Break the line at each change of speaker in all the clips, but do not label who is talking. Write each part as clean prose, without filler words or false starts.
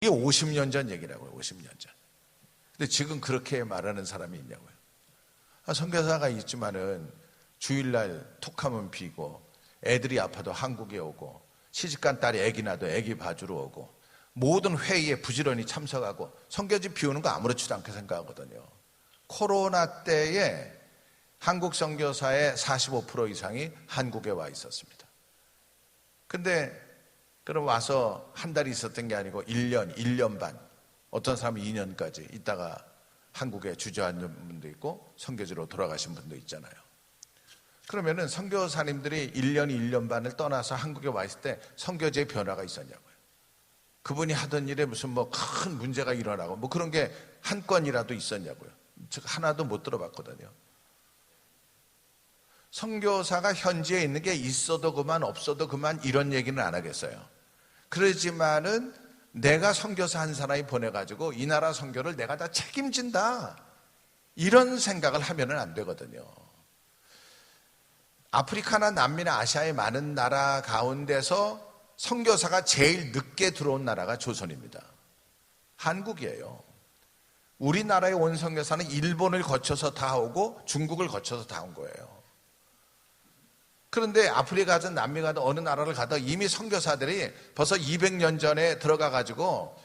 이게 50년 전 얘기라고요. 50년 전. 근데 지금 그렇게 말하는 사람이 있냐고요. 선교사가 있지만은 주일날 톡하면 비고 애들이 아파도 한국에 오고 시집간 딸이 애기 나도 애기 봐주러 오고 모든 회의에 부지런히 참석하고 선교지 비우는 거 아무렇지도 않게 생각하거든요. 코로나 때에 한국 선교사의 45% 이상이 한국에 와 있었습니다. 근데 그럼 와서 한 달 있었던 게 아니고 1년, 1년 반, 어떤 사람은 2년까지 있다가 한국에 주저앉은 분도 있고 선교지로 돌아가신 분도 있잖아요. 그러면은 선교사님들이 1년, 1년 반을 떠나서 한국에 와 있을 때 선교지의 변화가 있었냐고요. 그분이 하던 일에 무슨 뭐 큰 문제가 일어나고 뭐 그런 게 한 건이라도 있었냐고요. 즉 하나도 못 들어봤거든요. 선교사가 현지에 있는 게 있어도 그만 없어도 그만 이런 얘기는 안 하겠어요. 그러지만은 내가 선교사 한 사람이 보내가지고 이 나라 선교를 내가 다 책임진다 이런 생각을 하면은 안 되거든요. 아프리카나 남미나 아시아의 많은 나라 가운데서 선교사가 제일 늦게 들어온 나라가 조선입니다. 한국이에요. 우리나라에 온 선교사는 일본을 거쳐서 다 오고 중국을 거쳐서 다 온 거예요. 그런데 아프리카 가든 남미 가든 어느 나라를 가도 이미 선교사들이 벌써 200년 전에 들어가 가지고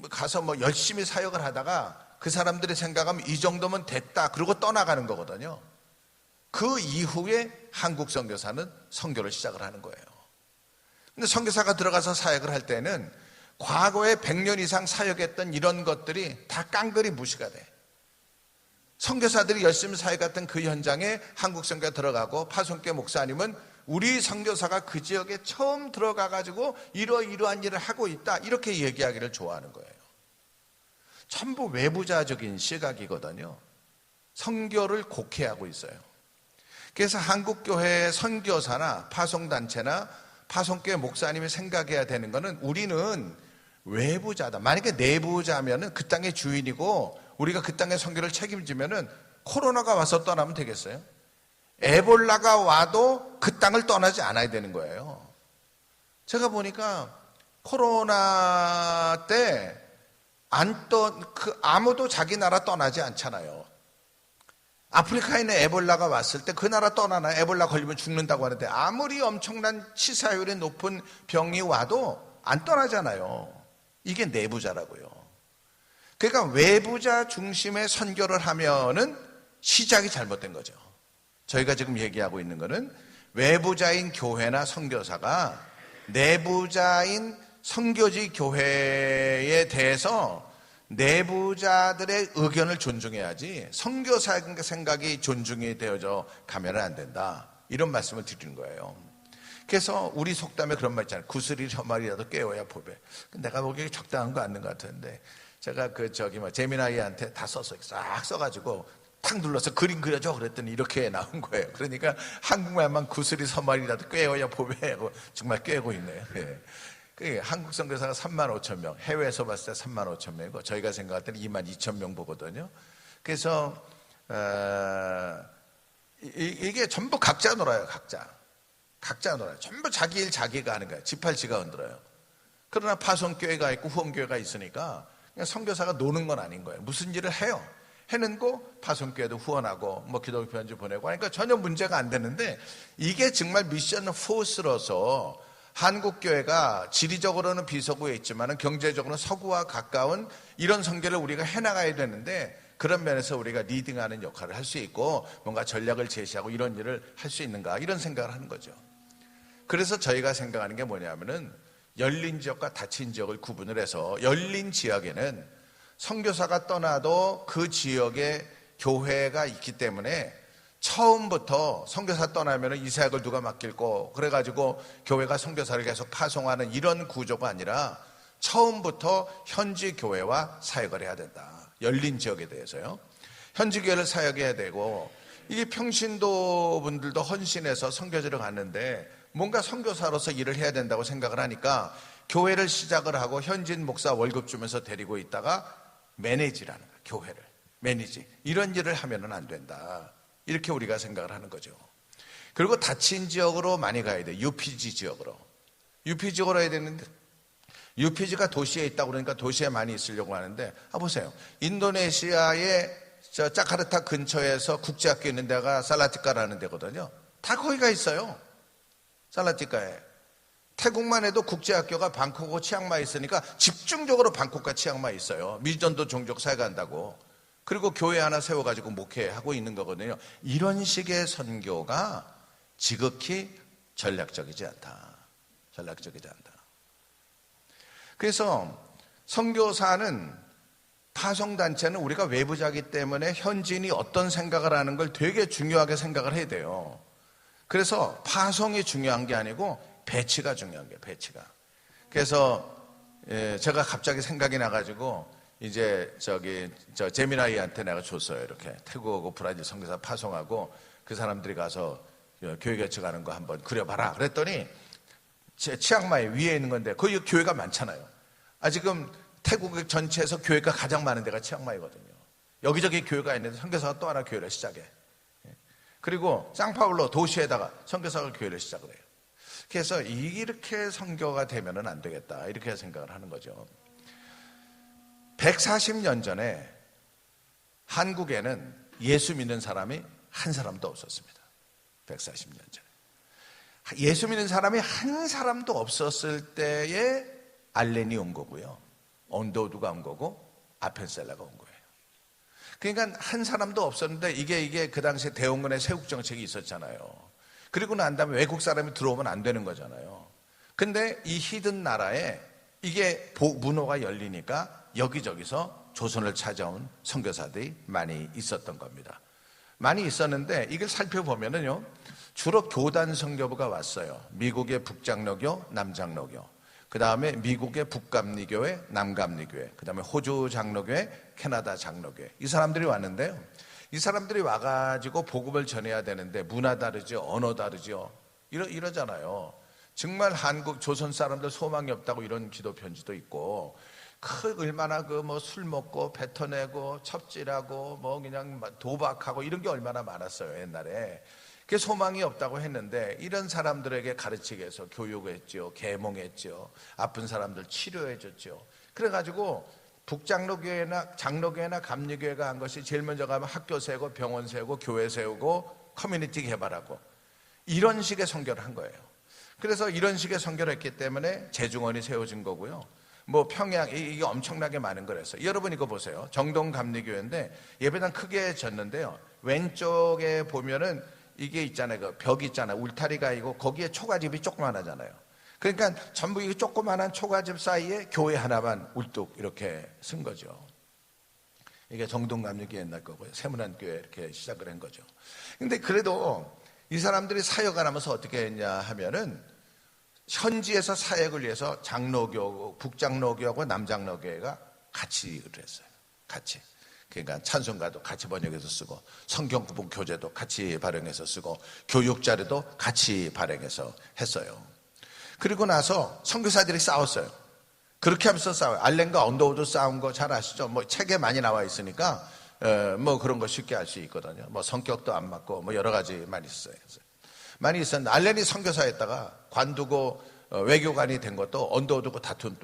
가서 열심히 사역을 하다가 그 사람들이 생각하면 이 정도면 됐다 그러고 떠나가는 거거든요. 그 이후에 한국 선교사는 선교를 시작을 하는 거예요. 근데 선교사가 들어가서 사역을 할 때는 과거에 100년 이상 사역했던 이런 것들이 다 깡그리 무시가 돼. 선교사들이 열심히 사역했던 그 현장에 한국 선교가 들어가고 파송교회 목사님은 우리 선교사가 그 지역에 처음 들어가가지고 이러이러한 일을 하고 있다 이렇게 얘기하기를 좋아하는 거예요. 전부 외부자적인 시각이거든요. 선교를 곡해하고 있어요. 그래서 한국교회의 선교사나 파송단체나 파송교회 목사님이 생각해야 되는 거는 우리는 외부자다. 만약에 내부자면은 그 땅의 주인이고 우리가 그 땅의 선교를 책임지면은 코로나가 와서 떠나면 되겠어요? 에볼라가 와도 그 땅을 떠나지 않아야 되는 거예요. 제가 보니까 코로나 때 아무도 자기 나라 떠나지 않잖아요. 아프리카에 있는 에볼라가 왔을 때 그 나라 떠나나 에볼라 걸리면 죽는다고 하는데 아무리 엄청난 치사율이 높은 병이 와도 안 떠나잖아요. 이게 내부자라고요. 그러니까 외부자 중심의 선교를 하면은 시작이 잘못된 거죠. 저희가 지금 얘기하고 있는 거는 외부자인 교회나 선교사가 내부자인 선교지 교회에 대해서 내부자들의 의견을 존중해야지 선교사 생각이 존중이 되어져 가면 안 된다. 이런 말씀을 드리는 거예요. 그래서 우리 속담에 그런 말 있잖아요. 구슬이 혀말이라도 깨워야 보배. 내가 보기에 적당한 거 아닌 것 같은데 제가 재미나이한테 다 써서 싹 써가지고 탁 눌러서 그림 그려줘 그랬더니 이렇게 나온 거예요. 그러니까 한국말만 구슬이 서말이라도 꿰어야 보배 하고 정말 꿰고 있네요. 예. 한국 선교사가 35,000명, 해외에서 봤을 때 35,000명이고 저희가 생각할 때는 22,000명 보거든요. 그래서 이게 전부 각자 놀아요. 각자 놀아요. 전부 자기 일 자기가 하는 거예요. 지팔 지가 흔들어요. 그러나 파송교회가 있고 후원교회가 있으니까 그냥 선교사가 노는 건 아닌 거예요. 무슨 일을 해요. 해는고 파송교회도 후원하고 기도 편지 보내고 하니까 전혀 문제가 안 되는데 이게 정말 미션 포스로서 한국교회가 지리적으로는 비서구에 있지만 경제적으로는 서구와 가까운 이런 선교를 우리가 해나가야 되는데 그런 면에서 우리가 리딩하는 역할을 할 수 있고 뭔가 전략을 제시하고 이런 일을 할 수 있는가 이런 생각을 하는 거죠. 그래서 저희가 생각하는 게 뭐냐면은 열린 지역과 닫힌 지역을 구분을 해서 열린 지역에는 선교사가 떠나도 그 지역에 교회가 있기 때문에 처음부터 선교사 떠나면 이 사역을 누가 맡길고 그래가지고 교회가 선교사를 계속 파송하는 이런 구조가 아니라 처음부터 현지 교회와 사역을 해야 된다. 열린 지역에 대해서요. 현지 교회를 사역해야 되고 이게 평신도 분들도 헌신해서 선교지를 갔는데 뭔가 선교사로서 일을 해야 된다고 생각을 하니까 교회를 시작을 하고 현지인 목사 월급 주면서 데리고 있다가 매니지라는 거예요. 교회를 매니지 이런 일을 하면은 안 된다. 이렇게 우리가 생각을 하는 거죠. 그리고 닫힌 지역으로 많이 가야 돼요. UPG 지역으로. UPG 지역으로 해야 되는데 UPG가 도시에 있다고 그러니까 도시에 많이 있으려고 하는데, 보세요. 인도네시아의 저 자카르타 근처에서 국제학교 있는 데가 살라티카라는 데거든요. 다 거기가 있어요. 살라티카에. 태국만 해도 국제학교가 방콕하고 치앙마이 있으니까 집중적으로 방콕과 치앙마이 있어요. 미전도 종족 사회가 한다고. 그리고 교회 하나 세워가지고 목회하고 있는 거거든요. 이런 식의 선교가 지극히 전략적이지 않다. 전략적이지 않다. 그래서 선교사는, 파송단체는 우리가 외부자이기 때문에 현지인이 어떤 생각을 하는 걸 되게 중요하게 생각을 해야 돼요. 그래서 파송이 중요한 게 아니고 배치가 중요한 거예요. 배치가. 그래서 제가 갑자기 생각이 나가지고 이제 저 제미나이한테 내가 줬어요. 이렇게 태국하고 브라질 선교사 파송하고 그 사람들이 가서 교회 개척하는 거 한번 그려봐라. 그랬더니 제 치앙마이 위에 있는 건데 거기 교회가 많잖아요. 지금 태국 전체에서 교회가 가장 많은 데가 치앙마이거든요. 여기저기 교회가 있는데 선교사가 또 하나 교회를 시작해. 그리고 상파울로 도시에다가 선교사가 교회를 시작을 해요. 그래서 이렇게 선교가 되면은 안 되겠다, 이렇게 생각을 하는 거죠. 140년 전에 한국에는 예수 믿는 사람이 한 사람도 없었습니다. 140년 전에. 예수 믿는 사람이 한 사람도 없었을 때에 알렌이 온 거고요. 언더우드가 온 거고 아펜셀라가 온 거예요. 그러니까 한 사람도 없었는데 이게 그 당시에 대원군의 세국 정책이 있었잖아요. 그리고 난 다음에 외국 사람이 들어오면 안 되는 거잖아요. 근데 이 히든 나라에 이게 문호가 열리니까 여기저기서 조선을 찾아온 선교사들이 많이 있었던 겁니다. 많이 있었는데 이걸 살펴보면은요, 주로 교단 선교부가 왔어요. 미국의 북장로교, 남장로교. 그 다음에 미국의 북감리교회, 남감리교회. 그 다음에 호주 장로교회, 캐나다 장로교회. 이 사람들이 왔는데요. 이 사람들이 와가지고 복음을 전해야 되는데 문화 다르죠, 언어 다르죠. 이러잖아요. 정말 한국 조선 사람들 소망이 없다고 이런 기도 편지도 있고, 얼마나 술 먹고 뱉어내고 첩질하고 그냥 도박하고 이런 게 얼마나 많았어요, 옛날에. 그게 소망이 없다고 했는데 이런 사람들에게 가르치기 위해서 교육했죠, 계몽했죠, 아픈 사람들 치료해줬죠. 그래가지고 북장로교회나 장로교회나 감리교회가 한 것이 제일 먼저 가면 학교 세우고 병원 세우고 교회 세우고 커뮤니티 개발하고 이런 식의 선교를 한 거예요. 그래서 이런 식의 선교를 했기 때문에 재중원이 세워진 거고요. 평양, 이게 엄청나게 많은 거라서. 여러분 이거 보세요. 정동감리교회인데 예배당 크게 졌는데요. 왼쪽에 보면은 이게 있잖아요. 그 벽이 있잖아요. 울타리가 있고 거기에 초가집이 조그만하잖아요. 그러니까 전부 이 조그만한 초가집 사이에 교회 하나만 울뚝 이렇게 쓴 거죠. 이게 정동감리교회 옛날 거고요. 세문안교회 이렇게 시작을 한 거죠. 근데 그래도 이 사람들이 사역을 하면서 어떻게 했냐 하면은 현지에서 사역을 위해서 장로교, 북장로교하고 남장로교회가 같이 일을 했어요. 같이. 그러니까 찬송가도 같이 번역해서 쓰고 성경구분 교재도 같이 발행해서 쓰고 교육 자료도 같이 발행해서 했어요. 그리고 나서 선교사들이 싸웠어요. 그렇게 하면서 싸워요. 알렌과 언더우드 싸운 거 잘 아시죠? 책에 많이 나와 있으니까 그런 거 쉽게 알 수 있거든요. 성격도 안 맞고 여러 가지 많이 있어요. 많이 있었는데 알렌이 선교사였다가 관두고 외교관이 된 것도 언더우드고 다툰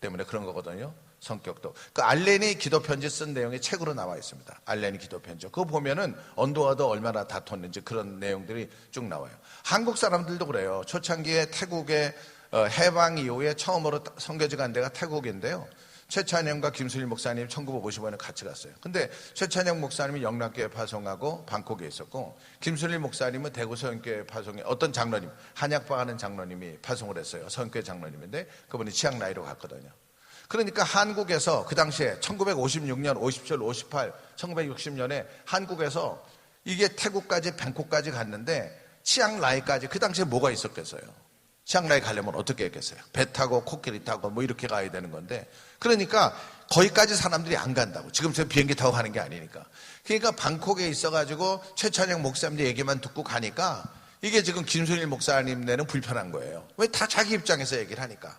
때문에 그런 거거든요. 성격도. 그 알렌이 기도 편지 쓴 내용이 책으로 나와 있습니다. 알렌이 기도 편지. 그거 보면은 언더와도 얼마나 다퉜는지 그런 내용들이 쭉 나와요. 한국 사람들도 그래요. 초창기에 태국의 해방 이후에 처음으로 선교지 간 데가 태국인데요. 최찬영과 김순일 목사님 1955년에 같이 갔어요. 근데 최찬영 목사님이 영락교회 파송하고 방콕에 있었고, 김순일 목사님은 대구 서영교회 파송에 어떤 장로님, 한약파 하는 장로님이 파송을 했어요. 서영교회 장로님인데 그분이 치앙라이로 갔거든요. 그러니까 한국에서 그 당시에 1956년, 57, 58, 1960년에 한국에서 이게 태국까지 방콕까지 갔는데 치앙라이까지 그 당시에 뭐가 있었겠어요? 치앙라이 가려면 어떻게 했겠어요? 배 타고 코끼리 타고 이렇게 가야 되는 건데, 그러니까 거기까지 사람들이 안 간다고. 지금처럼 비행기 타고 가는 게 아니니까. 그러니까 방콕에 있어가지고 최찬영 목사님 얘기만 듣고 가니까 이게 지금 김순일 목사님네는 불편한 거예요. 왜 다 자기 입장에서 얘기를 하니까.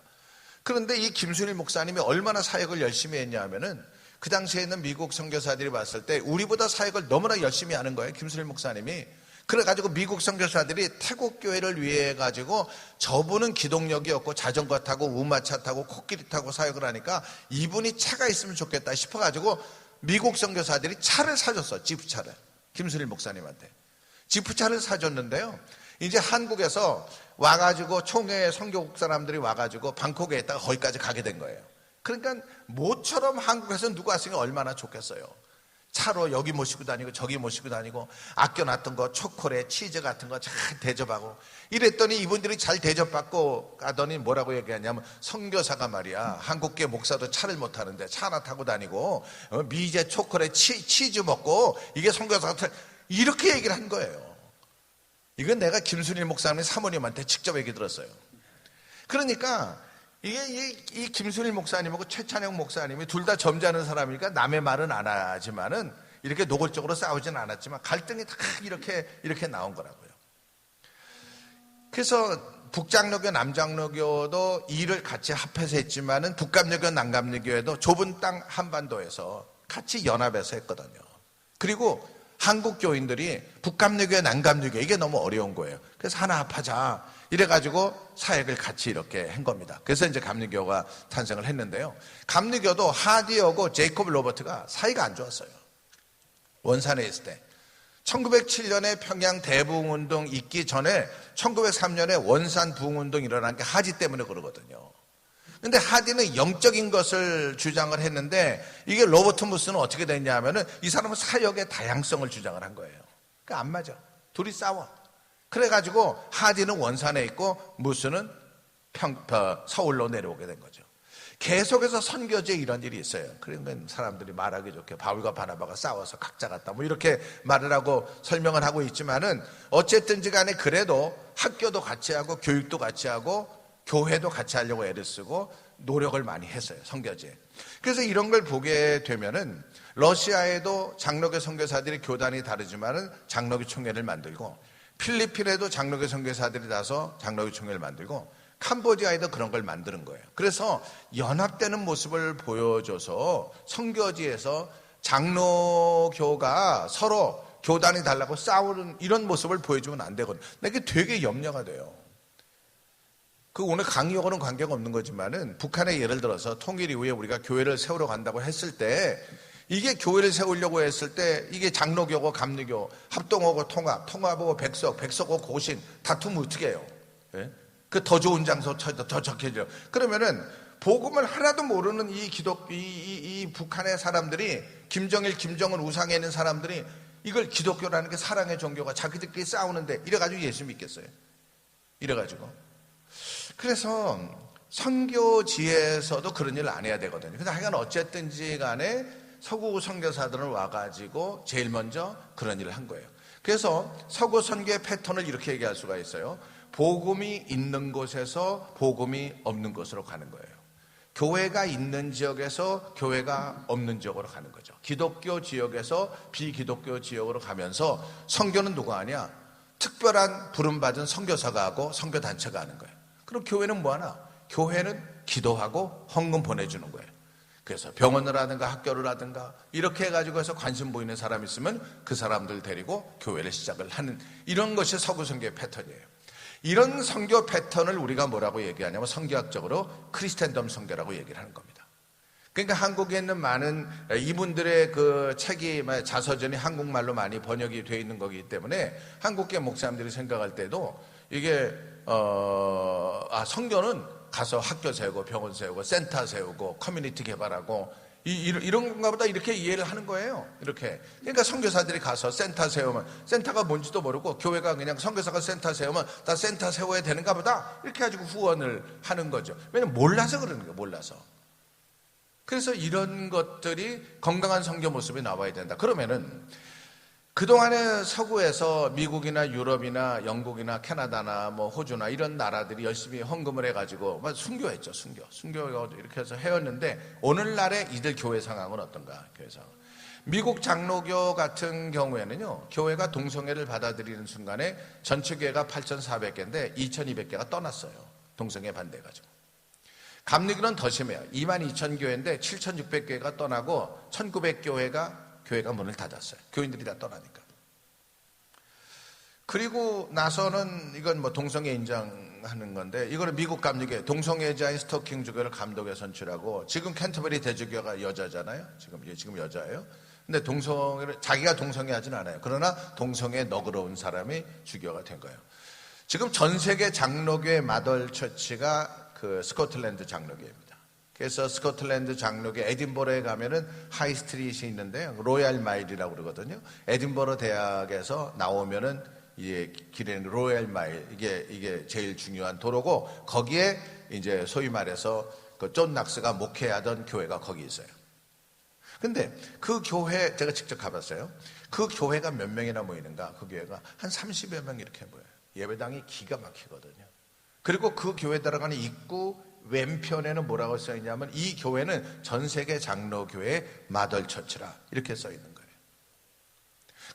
그런데 이 김순일 목사님이 얼마나 사역을 열심히 했냐 하면은 그 당시에 있는 미국 선교사들이 봤을 때 우리보다 사역을 너무나 열심히 하는 거예요. 김순일 목사님이. 그래가지고 미국 선교사들이 태국 교회를 위해 가지고 저분은 기동력이 없고 자전거 타고 우마차 타고 코끼리 타고 사역을 하니까 이분이 차가 있으면 좋겠다 싶어가지고 미국 선교사들이 차를 사줬어. 지프차를. 김순일 목사님한테 지프차를 사줬는데요, 이제 한국에서 와가지고 총회 선교국 사람들이 와가지고 방콕에 있다가 거기까지 가게 된 거예요. 그러니까 모처럼 한국에서 누가 왔으니 얼마나 좋겠어요. 차로 여기 모시고 다니고 저기 모시고 다니고 아껴놨던 거 초콜릿 치즈 같은 거 잘 대접하고 이랬더니 이분들이 잘 대접받고 가더니 뭐라고 얘기하냐면, 선교사가 말이야 한국계 목사도 차를 못 타는데 차 하나 타고 다니고 미제 초콜릿 치즈 먹고 이게 선교사가 이렇게 얘기를 한 거예요. 이건 내가 김순일 목사님 사모님한테 직접 얘기 들었어요. 그러니까 이게 이 김순일 목사님하고 최찬영 목사님이 둘 다 점잖은 사람이니까 남의 말은 안 하지만은 이렇게 노골적으로 싸우진 않았지만 갈등이 다 이렇게 나온 거라고요. 그래서 북장로교 남장로교도 일을 같이 합해서 했지만은 북감로교 남감로교에도 좁은 땅 한반도에서 같이 연합해서 했거든요. 그리고 한국 교인들이 북감로교 남감로교 이게 너무 어려운 거예요. 그래서 하나 합하자 이래가지고 사역을 같이 이렇게 한 겁니다. 그래서 이제 감리교가 탄생을 했는데요, 감리교도 하디하고 제이콥 로버트가 사이가 안 좋았어요. 원산에 있을 때 1907년에 평양 대부흥운동 있기 전에 1903년에 원산 부흥운동 일어난 게 하디 때문에 그러거든요. 근데 하디는 영적인 것을 주장을 했는데 이게 로버트 무스는 어떻게 됐냐 하면은 이 사람은 사역의 다양성을 주장을 한 거예요. 그러니까 안 맞아. 둘이 싸워. 그래가지고 하디는 원산에 있고 무스는 서울로 내려오게 된 거죠. 계속해서 선교지에 이런 일이 있어요. 그러니까 사람들이 말하기 좋게 바울과 바나바가 싸워서 각자 갔다 뭐 이렇게 말을 하고 설명을 하고 있지만은 어쨌든지 간에 그래도 학교도 같이 하고 교육도 같이 하고 교회도 같이 하려고 애를 쓰고 노력을 많이 했어요, 선교지에. 그래서 이런 걸 보게 되면은 러시아에도 장로교 선교사들이 교단이 다르지만은 장로교 총회를 만들고, 필리핀에도 장로교 선교사들이 나서 장로교 총회를 만들고, 캄보디아에도 그런 걸 만드는 거예요. 그래서 연합되는 모습을 보여줘서 선교지에서 장로교가 서로 교단이 달라고 싸우는 이런 모습을 보여주면 안 되거든요. 이게 되게 염려가 돼요. 그 오늘 강의하고는 관계가 없는 거지만은 북한의 예를 들어서 통일 이후에 우리가 교회를 세우러 간다고 했을 때, 이게 교회를 세우려고 했을 때 이게 장로교고 감리교 합동하고 통합하고 백석하고 고신 다투면 어떻게 해요? 예? 그 더 좋은 장소 더 적혀져. 그러면은 복음을 하나도 모르는 이 북한의 사람들이, 김정일, 김정은 우상에 있는 사람들이 이걸 기독교라는 게 사랑의 종교가 자기들끼리 싸우는데 이래가지고 예수 믿겠어요? 이래가지고. 그래서 선교지에서도 그런 일을 안 해야 되거든요. 그래서 하여간 어쨌든지 간에 서구 선교사들은 와가지고 제일 먼저 그런 일을 한 거예요. 그래서 서구 선교의 패턴을 이렇게 얘기할 수가 있어요. 복음이 있는 곳에서 복음이 없는 곳으로 가는 거예요. 교회가 있는 지역에서 교회가 없는 지역으로 가는 거죠. 기독교 지역에서 비기독교 지역으로 가면서 선교는 누가 하냐? 특별한 부름받은 선교사가 하고 선교단체가 하는 거예요. 그럼 교회는 뭐 하나? 교회는 기도하고 헌금 보내주는 거예요. 그래서 병원을 하든가 학교를 하든가 이렇게 해가지고 해서 관심 보이는 사람 있으면 그 사람들 데리고 교회를 시작을 하는, 이런 것이 서구 선교의 패턴이에요. 이런 선교 패턴을 우리가 뭐라고 얘기하냐면 선교학적으로 크리스텐덤 선교라고 얘기를 하는 겁니다. 그러니까 한국에 있는 많은 이분들의 그 책이, 자서전이 한국말로 많이 번역이 되어 있는 거기 때문에 한국계 목사님들이 생각할 때도 이게 선교는 가서 학교 세우고 병원 세우고 센터 세우고 커뮤니티 개발하고 이런 건가 보다 이렇게 이해를 하는 거예요. 이렇게. 그러니까 선교사들이 가서 센터 세우면 센터가 뭔지도 모르고, 교회가 그냥 선교사가 센터 세우면 다 센터 세워야 되는가 보다 이렇게 가지고 후원을 하는 거죠. 왜냐면 몰라서 그러는 거예요. 몰라서. 그래서 이런 것들이 건강한 선교 모습이 나와야 된다. 그러면은 그동안에 서구에서 미국이나 유럽이나 영국이나 캐나다나 뭐 호주나 이런 나라들이 열심히 헌금을 해가지고 순교했죠. 순교가 이렇게 해서 해왔는데, 오늘날의 이들 교회 상황은 어떤가? 교회 상황. 미국 장로교 같은 경우에는요, 교회가 동성애를 받아들이는 순간에 전체 교회가 8,400개인데 2,200개가 떠났어요. 동성애 반대해가지고. 감리교는 더 심해요. 22,000교회인데 7,600교회가 떠나고 1,900교회가 문을 닫았어요. 교인들이 다 떠나니까. 그리고 나서는 이건 뭐 동성애 인정하는 건데, 이거는 미국 감리교회 동성애자인 스토킹 주교를 감독에 선출하고, 지금 캔터버리 대주교가 여자잖아요. 지금 여자예요. 근데 동성애를 자기가 동성애 하진 않아요. 그러나 동성애에 너그러운 사람이 주교가 된 거예요. 지금 전 세계 장로교회 마덜 처치가 그 스코틀랜드 장로교회입니다. 그래서 스코틀랜드 장로교회 에딘버러에 가면은 하이스트리트이 있는데요. 로얄 마일이라고 그러거든요. 에딘버러 대학에서 나오면은 이 길에는 로얄 마일, 이게 제일 중요한 도로고, 거기에 이제 소위 말해서 그 존 낙스가 목회하던 교회가 거기 있어요. 근데 그 교회 제가 직접 가봤어요. 그 교회가 몇 명이나 모이는가? 그 교회가 한 30여 명 이렇게 모여요. 예배당이 기가 막히거든요. 그리고 그 교회 들어가는 입구 왼편에는 뭐라고 써 있냐면, 이 교회는 전 세계 장로교회 마덜 처치라 이렇게 써 있는 거예요.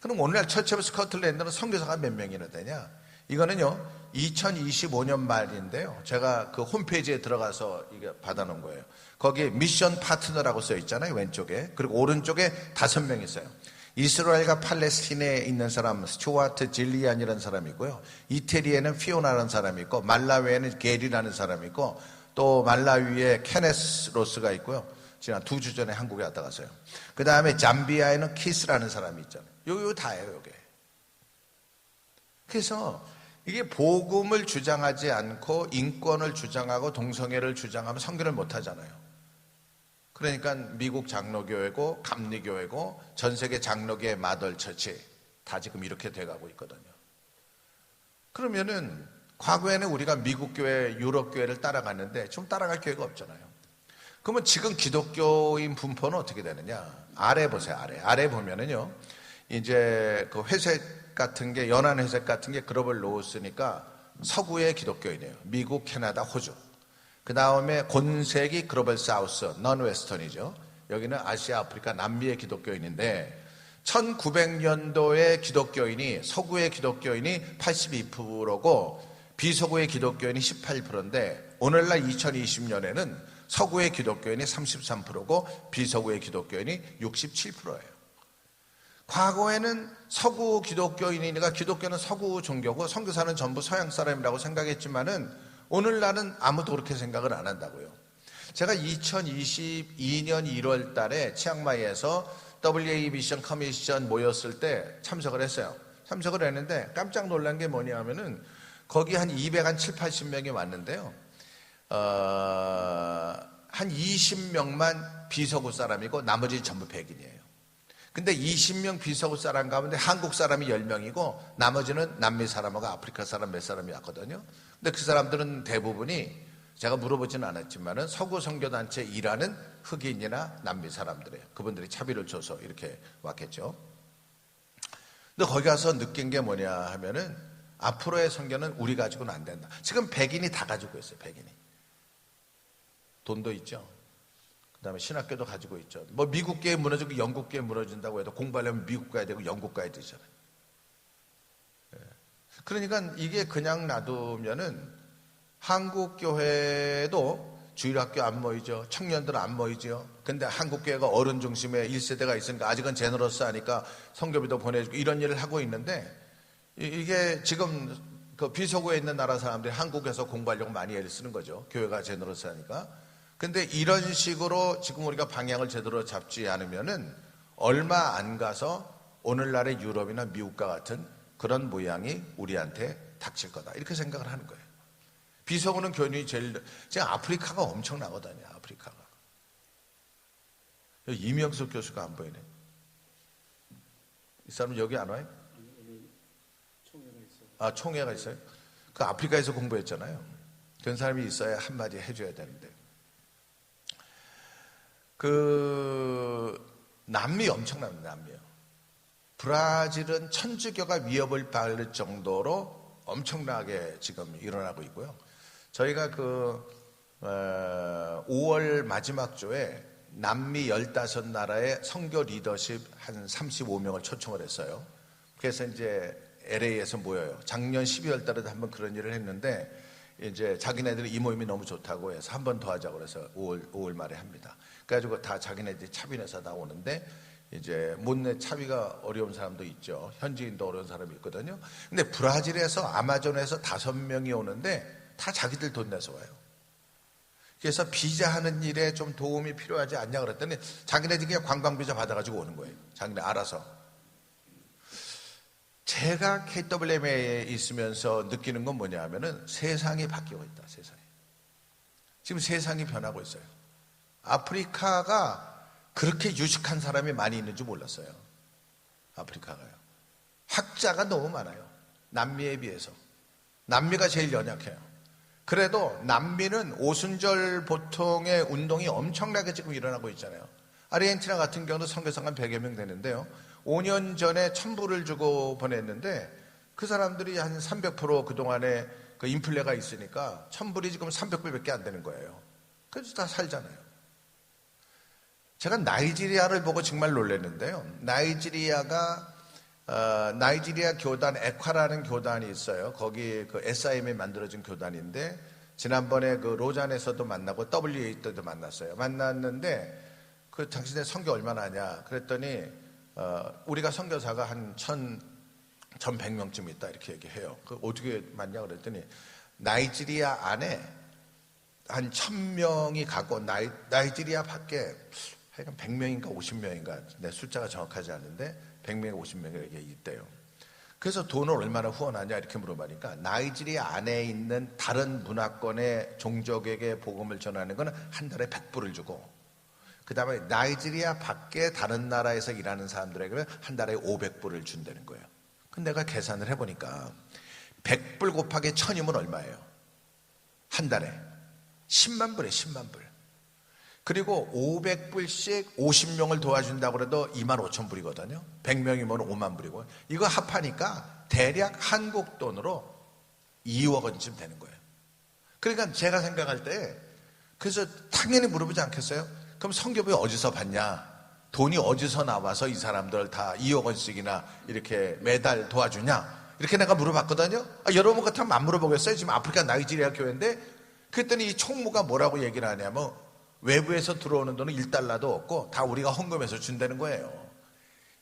그럼 오늘날 처치 오브 스코틀랜드는 선교사가 몇 명이나 되냐? 이거는요 2025년 말인데요, 제가 그 홈페이지에 들어가서 이게 받아놓은 거예요. 거기에 미션 파트너라고 써 있잖아요, 왼쪽에. 그리고 오른쪽에 5명 있어요. 이스라엘과 팔레스틴에 있는 사람 스튜어트 질리안이라는 사람이 있고요, 이태리에는 피오나라는 사람이 있고, 말라위에는 게리라는 사람이 있고, 또 말라위에 케네스 로스가 있고요. 지난 2주 전에 한국에 왔다 갔어요. 그 다음에 잠비아에는 키스라는 사람이 있잖아요. 요거 다예요, 요게. 그래서 이게 복음을 주장하지 않고 인권을 주장하고 동성애를 주장하면 선교를 못 하잖아요. 그러니까 미국 장로교회고 감리교회고 전 세계 장로교회 마덜 처치 다 지금 이렇게 돼가고 있거든요. 그러면은 과거에는 우리가 미국 교회, 유럽 교회를 따라갔는데 좀 따라갈 교회가 없잖아요. 그러면 지금 기독교인 분포는 어떻게 되느냐? 아래 보세요, 아래 보면은요, 이제 그 회색 같은 게, 연한 회색 같은 게 글로벌 로스니까 서구의 기독교인이에요. 미국, 캐나다, 호주. 그 다음에 곤색이 글로벌 사우스, 넌 웨스턴이죠. 여기는 아시아, 아프리카, 남미의 기독교인인데, 1900년도에 기독교인이, 서구의 기독교인이 82%고 비서구의 기독교인이 18%인데, 오늘날 2020년에는 서구의 기독교인이 33%고 비서구의 기독교인이 67%예요. 과거에는 서구 기독교인이니까 기독교는 서구 종교고 선교사는 전부 서양 사람이라고 생각했지만은 오늘날은 아무도 그렇게 생각을 안 한다고요. 제가 2022년 1월 달에 치앙마이에서 WA 미션 커미션 모였을 때 참석을 했어요. 참석을 했는데 깜짝 놀란 게 뭐냐면은 거기 한 270, 80명이 왔는데요. 한 20명만 비서구 사람이고 나머지 전부 백인이에요. 근데 20명 비서구 사람 가운데 한국 사람이 10명이고 나머지는 남미 사람하고 아프리카 사람 몇 사람이 왔거든요. 근데 그 사람들은 대부분이 제가 물어보지는 않았지만은 서구 선교단체 일하는 흑인이나 남미 사람들이에요. 그분들이 차비를 줘서 이렇게 왔겠죠. 근데 거기 가서 느낀 게 뭐냐 하면은 앞으로의 선교는 우리 가지고는 안 된다. 지금 백인이 다 가지고 있어요, 백인이. 돈도 있죠. 그 다음에 신학교도 가지고 있죠. 뭐 미국교회 무너지고 영국교회 무너진다고 해도 공부하려면 미국 가야 되고 영국 가야 되잖아요. 그러니까 이게 그냥 놔두면은 한국교회도 주일학교 안 모이죠. 청년들 안 모이죠. 근데 한국교회가 어른 중심의 1세대가 있으니까 아직은 제너러스 하니까 성교비도 보내주고 이런 일을 하고 있는데, 이게 지금 그 비서구에 있는 나라 사람들이 한국에서 공부하려고 많이 애를 쓰는 거죠. 교회가 제너러스 하니까. 근데 이런 식으로 지금 우리가 방향을 제대로 잡지 않으면은 얼마 안 가서 오늘날의 유럽이나 미국과 같은 그런 모양이 우리한테 닥칠 거다. 이렇게 생각을 하는 거예요. 비서구는 교인이 제가 아프리카가 엄청나거든요. 아프리카가. 이명숙 교수가 안 보이네. 이 사람은 여기 안 와요? 아, 총회가 있어요? 그 아프리카에서 공부했잖아요. 그런 사람이 있어야 한마디 해줘야 되는데. 남미 엄청납니다, 남미요. 브라질은 천주교가 위협을 받을 정도로 엄청나게 지금 일어나고 있고요. 저희가 5월 마지막 주에 남미 15나라의 선교 리더십 한 35명을 초청을 했어요. 그래서 이제 LA에서 모여요. 작년 12월 달에도 한번 그런 일을 했는데, 이제 자기네들이 이 모임이 너무 좋다고 해서 한 번 더 하자고 해서 5월 말에 합니다. 그래가지고 다 자기네들이 차빈해서 다 오는데, 이제 못내 차비가 어려운 사람도 있죠. 현지인도 어려운 사람이 있거든요. 근데 브라질에서 아마존에서 5명이 오는데 다 자기들 돈 내서 와요. 그래서 비자 하는 일에 좀 도움이 필요하지 않냐 그랬더니 자기네들이 그냥 관광비자 받아가지고 오는 거예요. 자기네 알아서. 제가 KWMA에 있으면서 느끼는 건 뭐냐 하면은 세상이 바뀌고 있다. 세상이. 지금 세상이 변하고 있어요. 아프리카가 그렇게 유식한 사람이 많이 있는 줄 몰랐어요. 아프리카가요. 학자가 너무 많아요. 남미에 비해서. 남미가 제일 연약해요. 그래도 남미는 오순절 보통의 운동이 엄청나게 지금 일어나고 있잖아요. 아르헨티나 같은 경우도 선교사가 100여 명 되는데요. 5년 전에 1,000불을 주고 보냈는데 그 사람들이 한 300% 그동안에 그 인플레가 있으니까 1,000불이 지금 300불밖에 안 되는 거예요. 그래서 다 살잖아요. 제가 나이지리아를 보고 정말 놀랐는데요. 나이지리아 교단 에콰라는 교단이 있어요. 거기 그 SIM이 만들어진 교단인데 지난번에 그 로잔에서도 만나고 WA 때도 만났어요. 만났는데 그 당신의 선교 얼마나 하냐 그랬더니 우리가 선교사가 한 1,100명쯤 있다 이렇게 얘기해요. 그 어떻게 맞냐 그랬더니 나이지리아 안에 한 1,000명이 가고 나이지리아 밖에 하여간 100명인가 50명인가 내 숫자가 정확하지 않은데 100명, 50명이 있대요. 그래서 돈을 얼마나 후원하냐 이렇게 물어보니까 나이지리아 안에 있는 다른 문화권의 종족에게 복음을 전하는 건 한 달에 100불을 주고 그 다음에 나이지리아 밖에 다른 나라에서 일하는 사람들에게는 한 달에 500불을 준다는 거예요. 근데 내가 계산을 해보니까 100불 곱하기 1,000이면 얼마예요? 한 달에 10만 불에 10만 불. 그리고 500불씩 50명을 도와준다고 해도 25,000불이거든요. 100명이면 5만 불이고. 이거 합하니까 대략 한국 돈으로 2억 원쯤 되는 거예요. 그러니까 제가 생각할 때 그래서 당연히 물어보지 않겠어요? 그럼 선교비 어디서 받냐? 돈이 어디서 나와서 이 사람들 다 2억 원씩이나 이렇게 매달 도와주냐? 이렇게 내가 물어봤거든요. 여러분 같으면 안 물어보겠어요? 지금 아프리카 나이지리아 교회인데 그랬더니 이 총무가 뭐라고 얘기를 하냐면 외부에서 들어오는 돈은 1달러도 없고 다 우리가 헌금해서 준다는 거예요.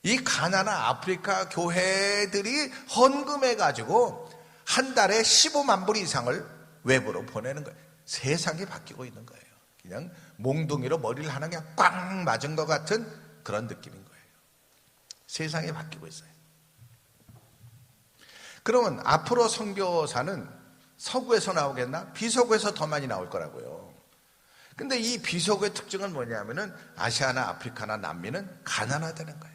이 가난한 아프리카 교회들이 헌금해가지고 한 달에 15만 불 이상을 외부로 보내는 거예요. 세상이 바뀌고 있는 거예요. 그냥 몽둥이로 머리를 하나 그냥 꽝 맞은 것 같은 그런 느낌인 거예요. 세상이 바뀌고 있어요. 그러면 앞으로 선교사는 서구에서 나오겠나? 비서구에서 더 많이 나올 거라고요. 근데 이 비서구의 특징은 뭐냐면은 아시아나 아프리카나 남미는 가난하다는 거예요.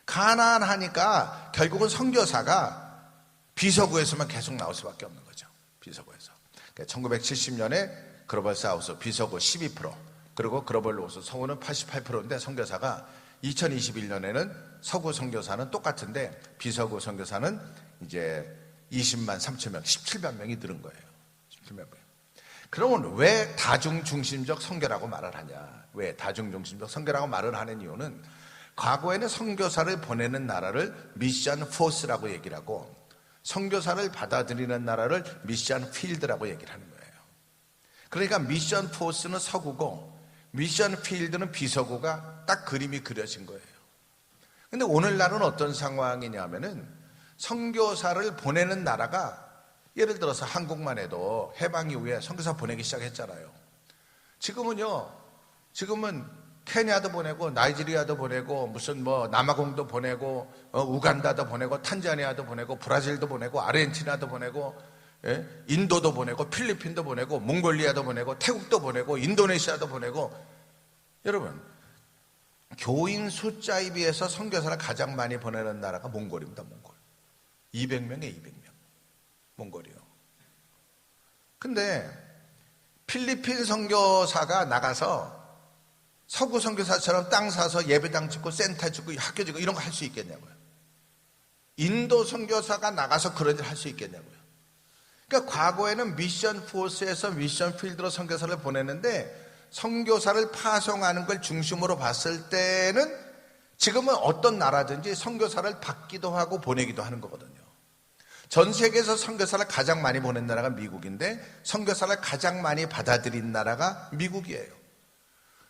가난하니까 결국은 선교사가 비서구에서만 계속 나올 수밖에 없는 거죠. 비서구에서. 그러니까 1970년에 글로벌 사우스 비서구 12% 그리고 글로벌 노스 서구는 88%인데 선교사가 2021년에는 서구 선교사는 똑같은데 비서구 선교사는 이제 20만 3천 명, 17만 명이 늘은 거예요. 17만 명. 그러면 왜 다중중심적 선교라고 말을 하냐? 왜 다중중심적 선교라고 말을 하는 이유는 과거에는 선교사를 보내는 나라를 미션 포스라고 얘기를 하고 선교사를 받아들이는 나라를 미션 필드라고 얘기를 하는 거예요. 그러니까 미션 포스는 서구고 미션 필드는 비서구가 딱 그림이 그려진 거예요. 근데 오늘날은 어떤 상황이냐면은 선교사를 보내는 나라가 예를 들어서 한국만 해도 해방 이후에 선교사 보내기 시작했잖아요. 지금은 케냐도 보내고 나이지리아도 보내고 무슨 뭐 남아공도 보내고 우간다도 보내고 탄자니아도 보내고 브라질도 보내고 아르헨티나도 보내고 인도도 보내고 필리핀도 보내고 몽골리아도 보내고 태국도 보내고 인도네시아도 보내고 여러분 교인 숫자에 비해서 선교사를 가장 많이 보내는 나라가 몽골입니다. 몽골 200명에 200명 몽골이요. 근데 필리핀 선교사가 나가서 서구 선교사처럼 땅 사서 예배당 짓고 센터 짓고 학교 짓고 이런 거 할 수 있겠냐고요. 인도 선교사가 나가서 그런 일 할 수 있겠냐고요. 그러니까 과거에는 미션 포스에서 미션 필드로 선교사를 보내는데 선교사를 파송하는 걸 중심으로 봤을 때는 지금은 어떤 나라든지 선교사를 받기도 하고 보내기도 하는 거거든요. 전 세계에서 선교사를 가장 많이 보낸 나라가 미국인데 선교사를 가장 많이 받아들인 나라가 미국이에요.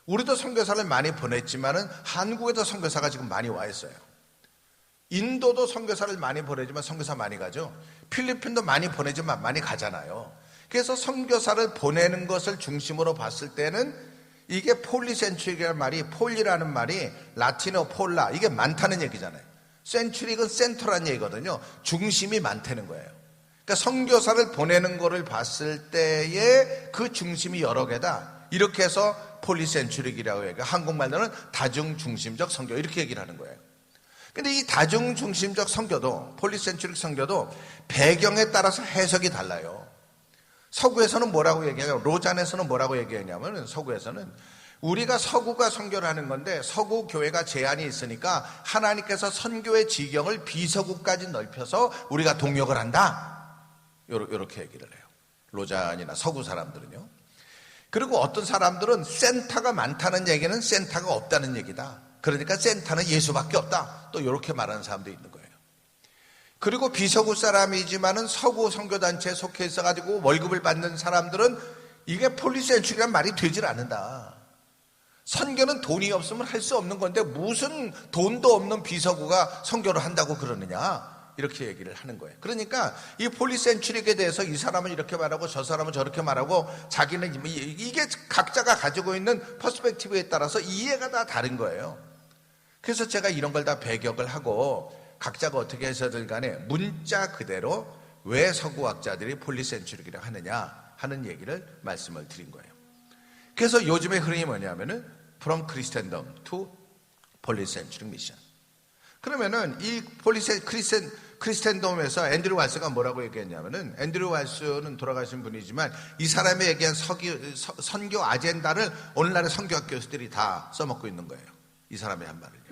우리도 선교사를 많이 보냈지만은 한국에도 선교사가 지금 많이 와 있어요. 인도도 선교사를 많이 보내지만 선교사 많이 가죠. 필리핀도 많이 보내지만 많이 가잖아요. 그래서 선교사를 보내는 것을 중심으로 봤을 때는 이게 폴리센츄리라는 말이, 폴리라는 말이 라틴어 폴라, 이게 많다는 얘기잖아요. 센츄리는 센터라는 얘기거든요. 중심이 많다는 거예요. 그러니까 선교사를 보내는 거를 봤을 때에 그 중심이 여러 개다. 이렇게 해서 폴리센츄릭이라고 얘기해요. 한국말로는 다중중심적 선교, 이렇게 얘기를 하는 거예요. 근데 이 다중중심적 선교도, 폴리센츄릭 선교도 배경에 따라서 해석이 달라요. 서구에서는 뭐라고 얘기하냐면, 로잔에서는 뭐라고 얘기하냐면, 서구에서는 우리가 서구가 선교를 하는 건데 서구 교회가 제한이 있으니까 하나님께서 선교의 지경을 비서구까지 넓혀서 우리가 동역을 한다. 이렇게 얘기를 해요. 로잔이나 서구 사람들은요. 그리고 어떤 사람들은 센터가 많다는 얘기는 센터가 없다는 얘기다. 그러니까 센터는 예수밖에 없다. 또 이렇게 말하는 사람도 있는 거예요. 그리고 비서구 사람이지만은 서구 선교단체에 속해 있어가지고 월급을 받는 사람들은 이게 폴리센츄리란 말이 되질 않는다. 선교는 돈이 없으면 할 수 없는 건데 무슨 돈도 없는 비서구가 선교를 한다고 그러느냐, 이렇게 얘기를 하는 거예요. 그러니까 이 폴리센츄릭에 대해서 이 사람은 이렇게 말하고 저 사람은 저렇게 말하고 자기는 이게 각자가 가지고 있는 퍼스펙티브에 따라서 이해가 다 다른 거예요. 그래서 제가 이런 걸 다 배격을 하고 각자가 어떻게 해서든 간에 문자 그대로 왜 서구학자들이 폴리센츄릭이라고 하느냐 하는 얘기를 말씀을 드린 거예요. 그래서 요즘의 흐름이 뭐냐면은 From Christendom to Polycentric Mission. 그러면은 이 크리스텐덤에서 앤드류 왈스가 뭐라고 얘기했냐면은, 앤드류 왈스는 돌아가신 분이지만 이 사람이 얘기한 선교 아젠다를 오늘날의 선교학 교수들이 다 써먹고 있는 거예요. 이 사람의 한 말을요.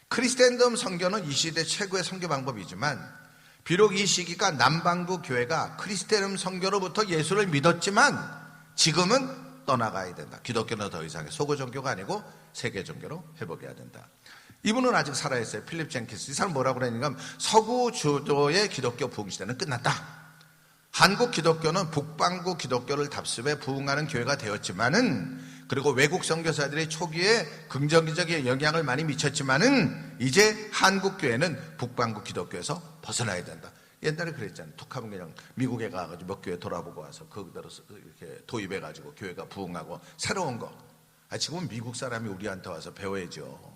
크리스텐덤 선교는 이 시대 최고의 선교 방법이지만 비록 이 시기가 남반구 교회가 크리스텐덤 선교로부터 예수를 믿었지만 지금은 떠나가야 된다. 기독교는 더 이상의 소고 종교가 아니고 세계 종교로 회복해야 된다. 이분은 아직 살아있어요. 필립 젠킨스. 이 사람 뭐라고 그러냐면 서구 주도의 기독교 부흥 시대는 끝났다. 한국 기독교는 북반구 기독교를 답습해 부흥하는 교회가 되었지만은, 그리고 외국 선교사들이 초기에 긍정적인 영향을 많이 미쳤지만은 이제 한국 교회는 북반구 기독교에서 벗어나야 된다. 옛날에 그랬잖아요. 툭하면 그냥 미국에 가가지고 몇 교회 돌아보고 와서 그대로 이렇게 도입해가지고 교회가 부흥하고 새로운 거. 지금은 미국 사람이 우리한테 와서 배워야죠.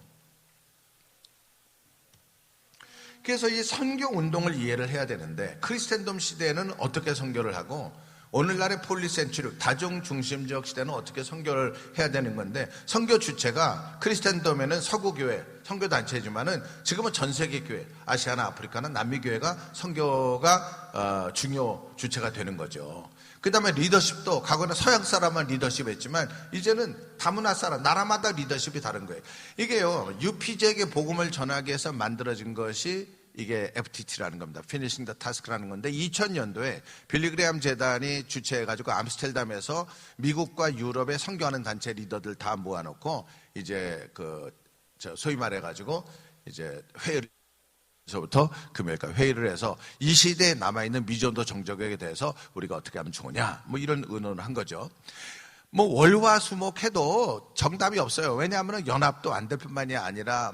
그래서 이 선교 운동을 이해를 해야 되는데, 크리스텐덤 시대에는 어떻게 선교를 하고 오늘날의 폴리센츄릭 다중 중심적 시대는 어떻게 선교를 해야 되는 건데, 선교 주체가 크리스텐덤에는 서구 교회 선교 단체지만은 지금은 전 세계 교회, 아시아나 아프리카나 남미 교회가 선교가 중요 주체가 되는 거죠. 그 다음에 리더십도 과거에는 서양 사람만 리더십 했지만 이제는 다문화 사람, 나라마다 리더십이 다른 거예요. 이게요, 유피지에게 복음을 전하기 위해서 만들어진 것이 이게 FTT라는 겁니다. Finishing the Task라는 건데, 2000년도에 빌리그레암 재단이 주최해가지고 암스테르담에서 미국과 유럽의 선교하는 단체 리더들 다 모아놓고 이제 소위 말해가지고 이제 회의를 서부터 금요일까지 회의를 해서 이 시대에 남아있는 미전도 정적에 대해서 우리가 어떻게 하면 좋으냐, 뭐 이런 의논을 한 거죠. 뭐 월화수목해도 정답이 없어요. 왜냐하면 연합도 안 될 뿐만이 아니라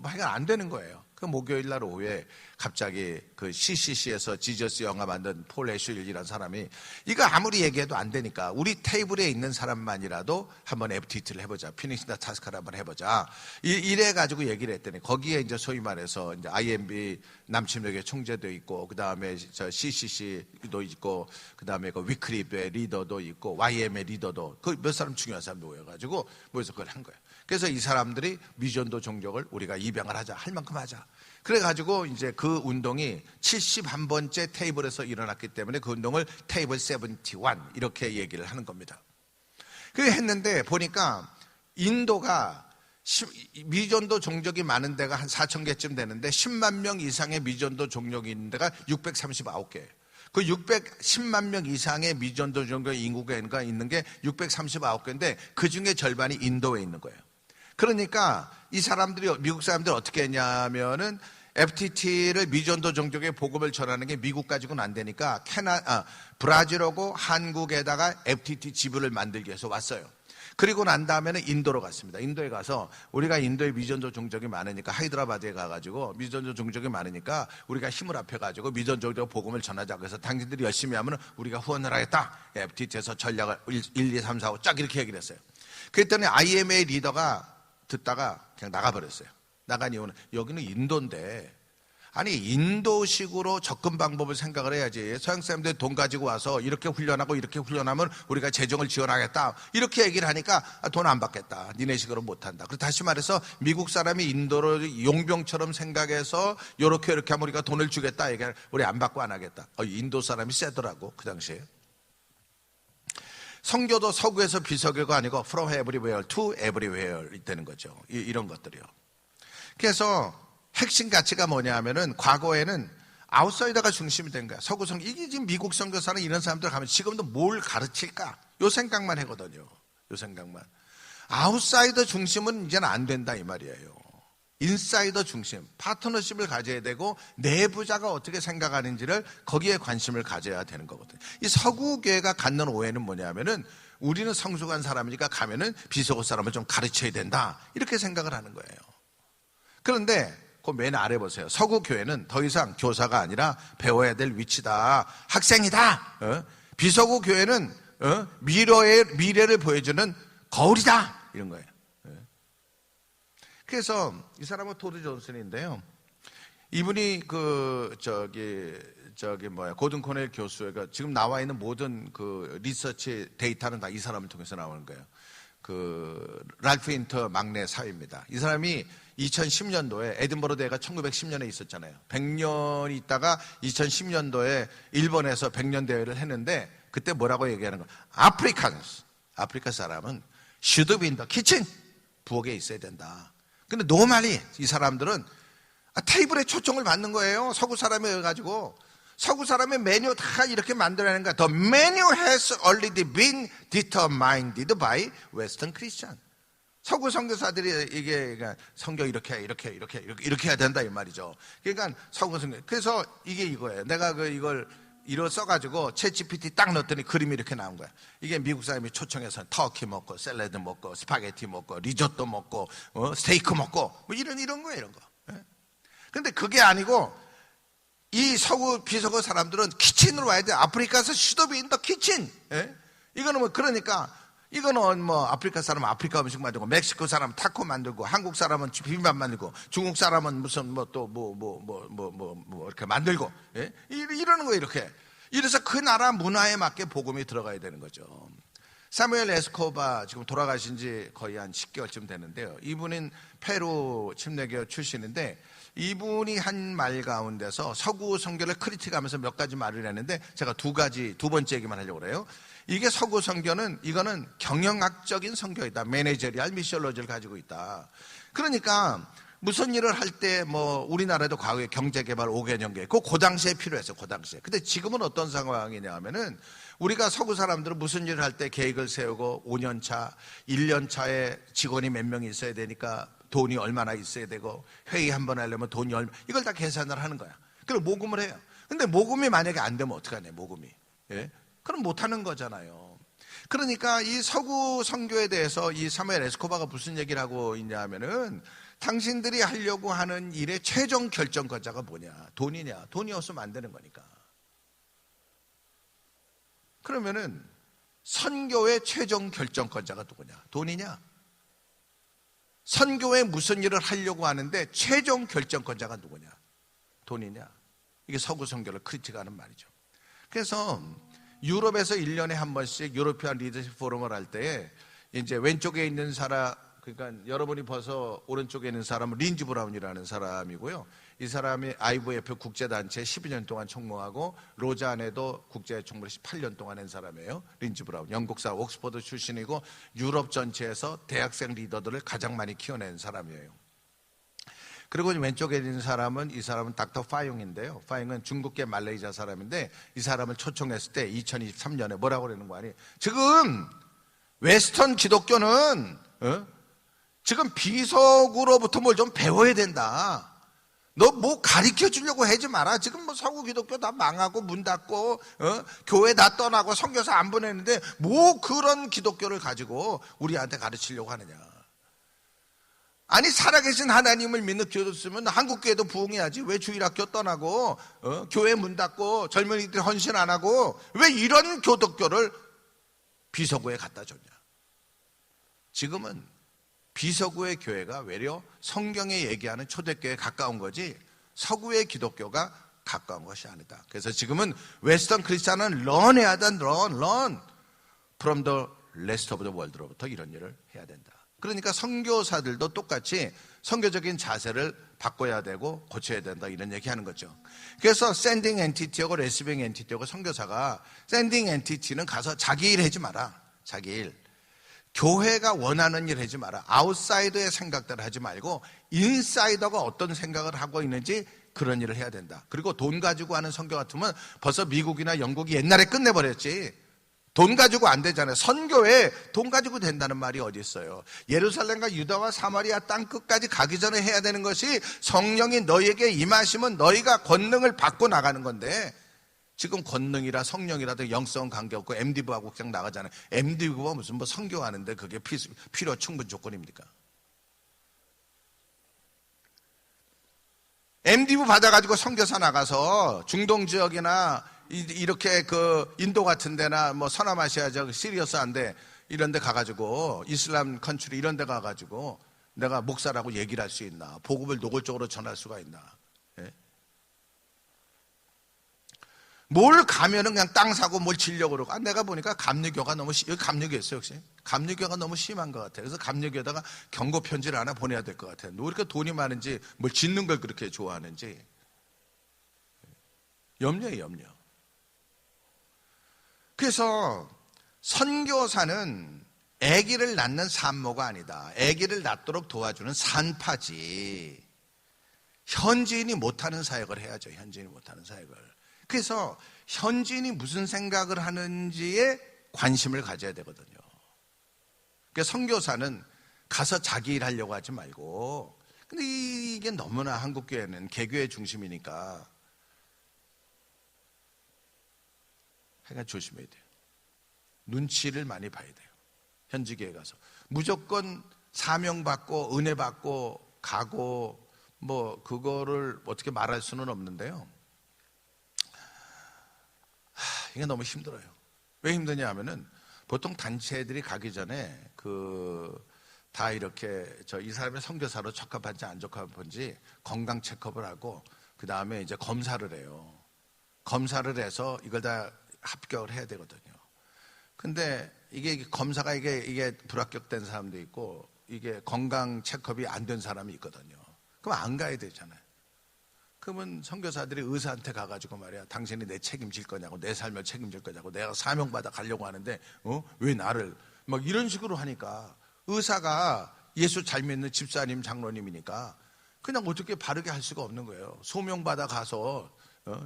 하여간 안 되는 거예요. 그 목요일 날 오후에 갑자기 그 CCC에서 지저스 영화 만든 폴 애슐리라는 사람이 이거 아무리 얘기해도 안 되니까 우리 테이블에 있는 사람만이라도 한번 FTT를 해보자. Finishing the Task를 한번 해보자. 이래가지고 얘기를 했더니 거기에 이제 소위 말해서 이제 IMB 남침역의 총재도 있고, 그 다음에 저 CCC도 있고, 그 다음에 그 위클립의 리더도 있고, YM의 리더도 그 몇 사람 중요한 사람 모여가지고 모여서 그걸 한 거예요. 그래서 이 사람들이 미전도 종족을 우리가 입양을 하자, 할 만큼 하자. 그래가지고 이제 그 운동이 71번째 테이블에서 일어났기 때문에 그 운동을 테이블 71 이렇게 얘기를 하는 겁니다. 그렇게 했는데 보니까 인도가 미전도 종족이 많은 데가 한 4,000개쯤 되는데 10만 명 이상의 미전도 종족이 있는 데가 639개예요. 그 610만 명 이상의 미전도 종족 인구가 있는 게 639개인데 그 중에 절반이 인도에 있는 거예요. 그러니까 이 사람들이, 미국 사람들이 어떻게 했냐면은 FTT를 미전도 종족의 복음을 전하는 게 미국 가지고는 안 되니까 브라질하고 한국에다가 FTT 지부를 만들기 위해서 왔어요. 그리고 난 다음에는 인도로 갔습니다. 인도에 가서 우리가 인도에 미전조 종족이 많으니까 하이드라바드에 가가지고 미전조 종족이 많으니까 우리가 힘을 합해가지고 미전족으로 복음을 전하자고 해서 당신들이 열심히 하면 우리가 후원을 하겠다. 예, 뒤에서 전략을 1, 2, 3, 4, 5 쫙 이렇게 얘기를 했어요. 그랬더니 IMA 리더가 듣다가 그냥 나가버렸어요. 나간 이유는 여기는 인도인데, 아니 인도식으로 접근 방법을 생각을 해야지. 서양 사람들 돈 가지고 와서 이렇게 훈련하고 이렇게 훈련하면 우리가 재정을 지원하겠다 이렇게 얘기를 하니까 돈 안 받겠다, 니네식으로 못한다. 그리고 다시 말해서 미국 사람이 인도를 용병처럼 생각해서 이렇게 하면 우리가 돈을 주겠다 얘기를, 우리 안 받고 안 하겠다. 인도 사람이 세더라고 그 당시에. 선교도 서구에서 비서교가 아니고 from everywhere to everywhere 되는 거죠. 이런 것들이요. 그래서 핵심 가치가 뭐냐 하면은 과거에는 아웃사이더가 중심이 된 거야. 서구 선교, 이게 지금 미국 선교사는 이런 사람들 가면 지금도 뭘 가르칠까? 요 생각만 하거든요. 요 생각만. 아웃사이더 중심은 이제는 안 된다 이 말이에요. 인사이더 중심, 파트너십을 가져야 되고 내부자가 어떻게 생각하는지를 거기에 관심을 가져야 되는 거거든요. 이 서구 교회가 갖는 오해는 뭐냐면은 우리는 성숙한 사람이니까 가면은 비서고 사람을 좀 가르쳐야 된다 이렇게 생각을 하는 거예요. 그런데 그 맨 아래 보세요. 서구 교회는 더 이상 교사가 아니라 배워야 될 위치다, 학생이다. 비서구 교회는 미래를 보여주는 거울이다 이런 거예요. 그래서 이 사람은 토드 존슨인데요. 이분이 고든 코넬 교수가 지금 나와 있는 모든 그 리서치 데이터는 다 이 사람을 통해서 나오는 거예요. 그 랄프 인터 막내 사위입니다. 이 사람이 2010년도에 에든버러 대회가 1910년에 있었잖아요. 100년 있다가 2010년도에 일본에서 100년 대회를 했는데 그때 뭐라고 얘기하는 거예요? 아프리카 사람은 should be in the kitchen, 부엌에 있어야 된다. 근데 노말이 이 사람들은 테이블에 초청을 받는 거예요. 서구 사람이 가지고 서구 사람의 메뉴 다 이렇게 만들어내는 거야. The menu has already been determined by Western Christian. 서구 선교사들이 이게 성경 이렇게 해야 된다 이 말이죠. 그러니까 서구 선교. 그래서 이게 이거예요. 내가 이걸 이로 써가지고 챗GPT 딱 넣었더니 그림이 이렇게 나온 거야. 이게 미국 사람이 초청해서 터키 먹고 샐러드 먹고 스파게티 먹고 리조또 먹고 스테이크 먹고 뭐 이런 거예요, 이런 거. 근데 그게 아니고 이 서구 비서구 사람들은 키친으로 와야 돼. 아프리카에서 슈더비인 더 키친. 이거는 뭐 그러니까 이거는 뭐 아프리카 사람은 아프리카 음식 만들고 멕시코 사람은 타코 만들고 한국 사람은 비빔밥 만들고 중국 사람은 무슨 뭐 또 뭐 이렇게 만들고 이러는 거예요. 이렇게. 이래서 그 나라 문화에 맞게 복음이 들어가야 되는 거죠. 사무엘 에스코바 지금 돌아가신 지 거의 한 10개월쯤 되는데요. 이분은 페루 침례교 출신인데 이분이 한 말 가운데서 서구 선교를 크리틱하면서 몇 가지 말을 했는데 제가 두 번째 얘기만 하려고 그래요. 이게 서구 선교는 이거는 경영학적인 선교이다. 매니저리얼 미션로지를 가지고 있다. 그러니까 무슨 일을 할 때 뭐 우리나라도 과거에 경제개발 5개년 계획 그 당시에 필요했어요. 그 당시에. 근데 지금은 어떤 상황이냐 하면은 우리가 서구 사람들은 무슨 일을 할 때 계획을 세우고 5년 차, 1년 차에 직원이 몇 명 있어야 되니까 돈이 얼마나 있어야 되고 회의 한 번 하려면 돈이 얼마, 이걸 다 계산을 하는 거야. 그리고 모금을 해요. 근데 모금이 만약에 안 되면 어떡하냐, 모금이. 그럼 못 하는 거잖아요. 그러니까 이 서구 선교에 대해서 이 사무엘 에스코바가 무슨 얘기를 하고 있냐 하면은 당신들이 하려고 하는 일의 최종 결정권자가 뭐냐? 돈이냐? 돈이 없으면 안 되는 거니까. 그러면은 선교의 최종 결정권자가 누구냐? 돈이냐? 선교에 무슨 일을 하려고 하는데 최종 결정권자가 누구냐? 돈이냐? 이게 서구 선교를 크리틱하는 말이죠. 그래서 유럽에서 1년에 한 번씩 유로피안 리더십 포럼을 할 때에 이제 왼쪽에 있는 사람, 그러니까 여러분이 봐서 오른쪽에 있는 사람은 린지 브라운이라는 사람이고요. 이 사람이 IVF 국제단체 12년 동안 총무하고 로잔에도 국제 총무를 18년 동안 한 사람이에요. 린지 브라운. 영국사 옥스퍼드 출신이고 유럽 전체에서 대학생 리더들을 가장 많이 키워낸 사람이에요. 그리고 왼쪽에 있는 사람은 이 사람은 닥터 파용인데요. 파용은 중국계 말레이시아 사람인데 이 사람을 초청했을 때 2023년에 뭐라고 그러는 거 아니에요? 지금 웨스턴 기독교는 지금 비석으로부터 뭘 좀 배워야 된다. 너 뭐 가르쳐 주려고 하지 마라. 지금 뭐 서구 기독교 다 망하고 문 닫고 교회 다 떠나고 선교사 안 보내는데 뭐 그런 기독교를 가지고 우리한테 가르치려고 하느냐. 아니 살아계신 하나님을 믿는 교도였으면 한국 교회도 부흥해야지. 왜 주일학교 떠나고 교회 문 닫고 젊은이들 헌신 안 하고 왜 이런 기독교를 비서구에 갖다 줬냐. 지금은 비서구의 교회가 외려 성경에 얘기하는 초대교회에 가까운 거지 서구의 기독교가 가까운 것이 아니다. 그래서 지금은 웨스턴 크리스찬은 런해야 된다. 런 from the rest of the world로부터 이런 일을 해야 된다. 그러니까 선교사들도 똑같이 선교적인 자세를 바꿔야 되고 고쳐야 된다 이런 얘기하는 거죠. 그래서 샌딩 엔티티하고 레시빙 엔티티하고 선교사가 샌딩 엔티티는 가서 자기 일 하지 마라. 자기 일. 교회가 원하는 일 하지 마라. 아웃사이더의 생각대로 하지 말고 인사이더가 어떤 생각을 하고 있는지 그런 일을 해야 된다. 그리고 돈 가지고 하는 선교 같으면 벌써 미국이나 영국이 옛날에 끝내버렸지. 돈 가지고 안 되잖아요. 선교에 돈 가지고 된다는 말이 어디 있어요. 예루살렘과 유다와 사마리아 땅 끝까지 가기 전에 해야 되는 것이 성령이 너희에게 임하시면 너희가 권능을 받고 나가는 건데 지금 권능이라 성령이라도 영성 관계없고 MD부하고 그냥 나가잖아요. MD부가 무슨 뭐 선교하는데 그게 필요 충분 조건입니까? MD부 받아가지고 선교사 나가서 중동 지역이나 이렇게 그 인도 같은 데나 뭐 서남아시아 저 시리어스한데 이런 데 가가지고 이슬람 컨트리 이런 데 가가지고 내가 목사라고 얘기를 할 수 있나? 복음을 노골적으로 전할 수가 있나? 예? 뭘 가면은 그냥 땅 사고 뭘 지려고 그러고. 내가 보니까 감리교가 너무 여기 감리교였어요 혹시? 감리교가 너무 심한 것 같아요. 그래서 감리교에다가 경고 편지를 하나 보내야 될 것 같아요. 왜 이렇게 돈이 많은지 뭘 짓는 걸 그렇게 좋아하는지. 염려예요, 염려. 그래서 선교사는 아기를 낳는 산모가 아니다. 아기를 낳도록 도와주는 산파지. 현지인이 못하는 사역을 해야죠. 현지인이 못하는 사역을. 그래서 현지인이 무슨 생각을 하는지에 관심을 가져야 되거든요. 그러니까 선교사는 가서 자기 일 하려고 하지 말고, 근데 이게 너무나 한국교회는 개교의 중심이니까 그러니까 조심해야 돼요. 눈치를 많이 봐야 돼요. 현지 교회 가서 무조건 사명받고 은혜 받고 가고 뭐 그거를 어떻게 말할 수는 없는데요. 이게 너무 힘들어요. 왜 힘드냐 하면은 보통 단체들이 가기 전에 다 이렇게 이 사람의 선교사로 적합한지 안 적합한지 건강 체크업을 하고 그 다음에 이제 검사를 해요. 검사를 해서 이걸 다 합격을 해야 되거든요. 근데 이게 검사가 이게 불합격된 사람도 있고 이게 건강 체크업이 안 된 사람이 있거든요. 그럼 안 가야 되잖아요. 그러면 선교사들이 의사한테 가가지고 말이야, 당신이 내 책임질 거냐고, 내 삶을 책임질 거냐고, 내가 사명받아 가려고 하는데 왜 나를 막 이런 식으로 하니까 의사가 예수 잘 믿는 집사님 장로님이니까 그냥 어떻게 바르게 할 수가 없는 거예요. 소명받아 가서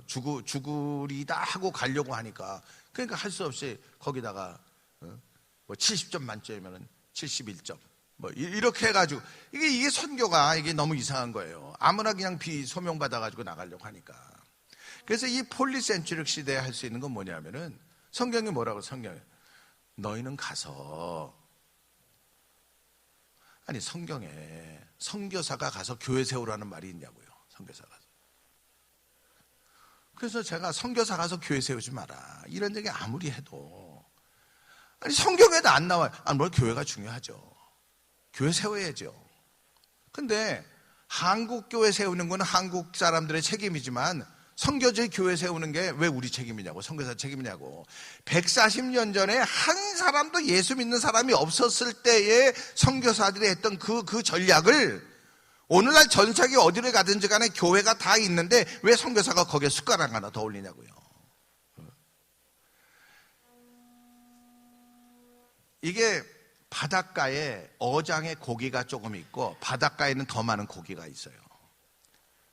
죽으리다 하고 가려고 하니까 그러니까 할 수 없이 거기다가 뭐 70점 만점이면 71점 뭐 이렇게 해가지고 이게 선교가 이게 너무 이상한 거예요. 아무나 그냥 소명 받아가지고 나가려고 하니까. 그래서 이 폴리센츄릭 시대에 할 수 있는 건 뭐냐면은 성경이 뭐라고 성경에 너희는 가서 아니 성경에 선교사가 가서 교회 세우라는 말이 있냐고요. 선교사가. 그래서 제가 선교사 가서 교회 세우지 마라 이런 얘기 아무리 해도 아니 성경에도 안 나와요. 뭘 교회가 중요하죠. 교회 세워야죠. 근데 한국 교회 세우는 건 한국 사람들의 책임이지만 선교지 교회 세우는 게 왜 우리 책임이냐고, 선교사 책임이냐고. 140년 전에 한 사람도 예수 믿는 사람이 없었을 때에 선교사들이 했던 그 전략을 오늘날 전 세계 어디를 가든지 간에 교회가 다 있는데 왜 선교사가 거기에 숟가락 하나 더 올리냐고요. 이게 바닷가에 어장에 고기가 조금 있고 바닷가에는 더 많은 고기가 있어요.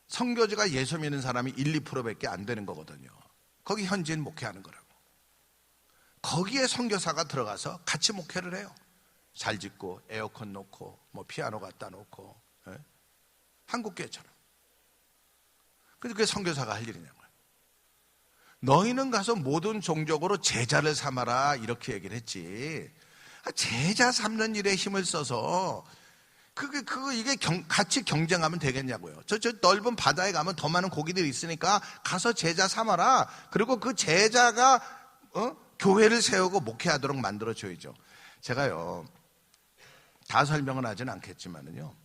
선교지가 예수 믿는 사람이 1, 2%밖에 안 되는 거거든요. 거기 현지인 목회하는 거라고. 거기에 선교사가 들어가서 같이 목회를 해요. 잘 짓고 에어컨 놓고 뭐 피아노 갖다 놓고 한국교회처럼. 근데 그게 선교사가 할 일이냐고요. 너희는 가서 모든 종족으로 제자를 삼아라 이렇게 얘기를 했지. 제자 삼는 일에 힘을 써서 이게 같이 경쟁하면 되겠냐고요. 저 넓은 바다에 가면 더 많은 고기들이 있으니까 가서 제자 삼아라. 그리고 그 제자가 교회를 세우고 목회하도록 만들어줘야죠. 제가요, 다 설명은 하지는 않겠지만은요,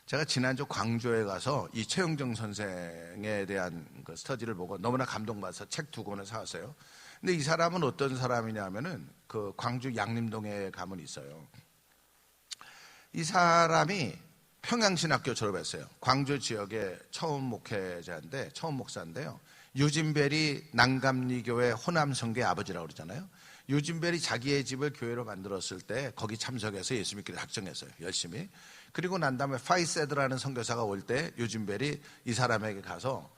제가 지난주 광주에 가서 이 최영정 선생에 대한 그 스터디를 보고 너무나 감동받아서 책 2권을 사왔어요. 근데 이 사람은 어떤 사람이냐면은 그 광주 양림동에 가면 있어요. 이 사람이 평양신학교 졸업했어요. 광주 지역의 처음 목회자인데, 처음 목사인데요. 유진벨이 난감리교회 호남성교의 아버지라고 그러잖아요. 유진벨이 자기의 집을 교회로 만들었을 때 거기 참석해서 예수 믿기를 작정했어요. 열심히. 그리고 난 다음에 파이세드라는 선교사가 올 때 유진벨이 이 사람에게 가서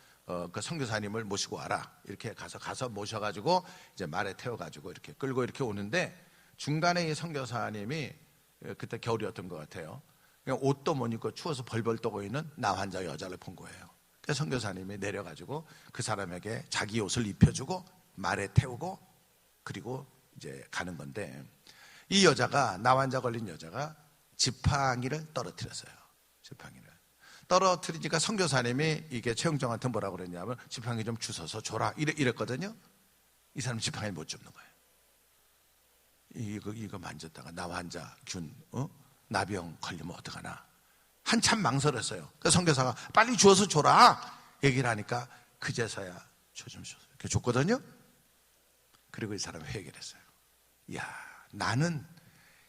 그 선교사님을 모시고 와라. 이렇게 가서 모셔가지고 이제 말에 태워가지고 이렇게 끌고 이렇게 오는데 중간에 이 선교사님이 그때 겨울이었던 것 같아요. 그냥 옷도 못 입고 추워서 벌벌 떠고 있는 나 환자 여자를 본 거예요. 그래서 선교사님이 내려가지고 그 사람에게 자기 옷을 입혀주고 말에 태우고 그리고 이제 가는 건데 이 여자가 나 환자 걸린 여자가 지팡이를 떨어뜨렸어요. 지팡이를 떨어뜨리니까 선교사님이 이게 최영정한테 뭐라고 그랬냐면 지팡이 좀 주워서 줘라 이랬거든요. 이 사람 지팡이를 못 줍는 거예요. 이거 만졌다가 나 환자 균 나병 걸리면 어떡하나 한참 망설였어요. 그래서 선교사가 빨리 주워서 줘라 얘기를 하니까 그제서야 좀 줘서 이렇게 줬거든요. 그리고 이 사람이 회개를 했어요. 야, 나는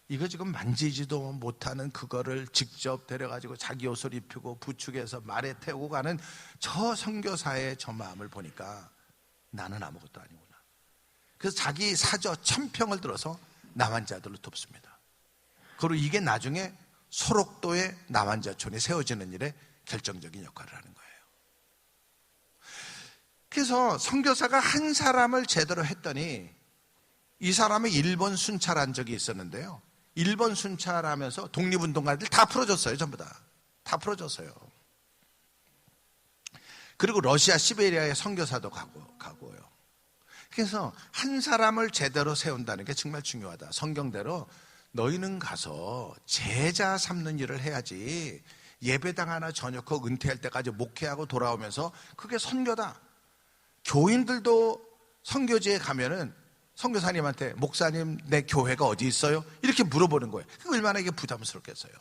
이거 지금 만지지도 못하는 그거를 직접 데려가지고 자기 옷을 입히고 부축해서 말에 태우고 가는 저 선교사의 저 마음을 보니까 나는 아무것도 아니구나. 그래서 자기 사저 1000평을 들어서 남한자들을 돕습니다. 그리고 이게 나중에 소록도의 남한자촌이 세워지는 일에 결정적인 역할을 하는 거예요. 그래서 선교사가 한 사람을 제대로 했더니 이 사람이 일본 순찰한 적이 있었는데요. 일본 순찰하면서 독립운동가들 다 풀어줬어요. 전부 다 풀어줬어요. 그리고 러시아 시베리아의 선교사도 가고요. 그래서 한 사람을 제대로 세운다는 게 정말 중요하다. 성경대로 너희는 가서 제자 삼는 일을 해야지 예배당 하나 저녁하고 은퇴할 때까지 목회하고 돌아오면서 그게 선교다. 교인들도 선교지에 가면은 선교사님한테 목사님 내 교회가 어디 있어요? 이렇게 물어보는 거예요. 얼마나 이게 부담스럽겠어요.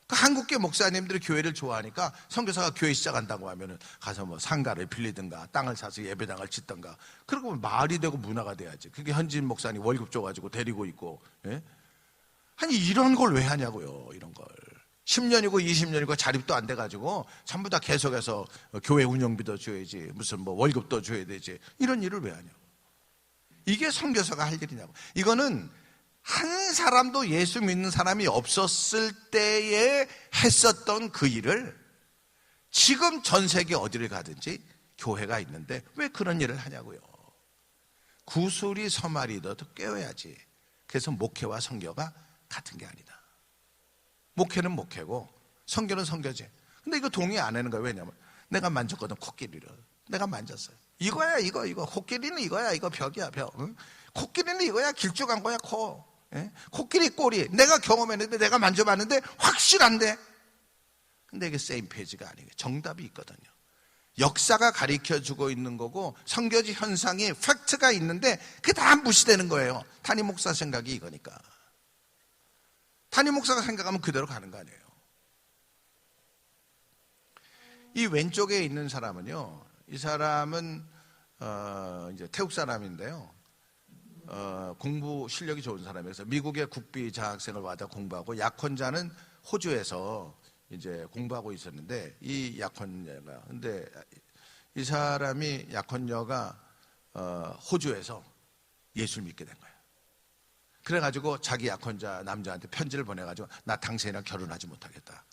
한국계 목사님들이 교회를 좋아하니까 선교사가 교회 시작한다고 하면은 가서 뭐 상가를 빌리든가 땅을 사서 예배당을 짓든가 그러고 말이 되고 문화가 돼야지. 그게 현지인 목사님 월급 줘가지고 데리고 있고, 예? 아니 이런 걸 왜 하냐고요. 이런 걸 10년이고 20년이고 자립도 안 돼가지고 전부 다 계속해서 교회 운영비도 줘야지 무슨 뭐 월급도 줘야 되지 이런 일을 왜 하냐고. 이게 선교사가 할 일이냐고. 이거는 한 사람도 예수 믿는 사람이 없었을 때에 했었던 그 일을 지금 전 세계 어디를 가든지 교회가 있는데 왜 그런 일을 하냐고요. 구슬이 서말이더라도 꿰어야지. 그래서 목회와 선교가 같은 게 아니다. 목회는 목회고 선교는 선교지. 근데 이거 동의 안 하는 거예요. 왜냐면 내가 만졌거든. 코끼리를 내가 만졌어요. 이거야 이거 코끼리는 이거야 이거 벽이야 벽. 응? 코끼리는 이거야 길쭉한 거야 코. 예? 코끼리 꼬리 내가 경험했는데 내가 만져봤는데 확실한데. 근데 이게 세임 페이지가 아니에요. 정답이 있거든요. 역사가 가르쳐주고 있는 거고 선교지 현상이 팩트가 있는데 그게 다 무시되는 거예요. 담임 목사 생각이 이거니까. 담임 목사가 생각하면 그대로 가는 거 아니에요. 이 왼쪽에 있는 사람은요. 이 사람은 이제 태국 사람인데요. 공부 실력이 좋은 사람이어서 미국의 국비 장학생을 와다 공부하고 약혼자는 호주에서 이제 공부하고 있었는데 이 약혼녀가 근데 이 사람이 약혼녀가 호주에서 예수를 믿게 된 거예요. 그래가지고 자기 약혼자 남자한테 편지를 보내가지고 나 당신이랑 결혼하지 못하겠다.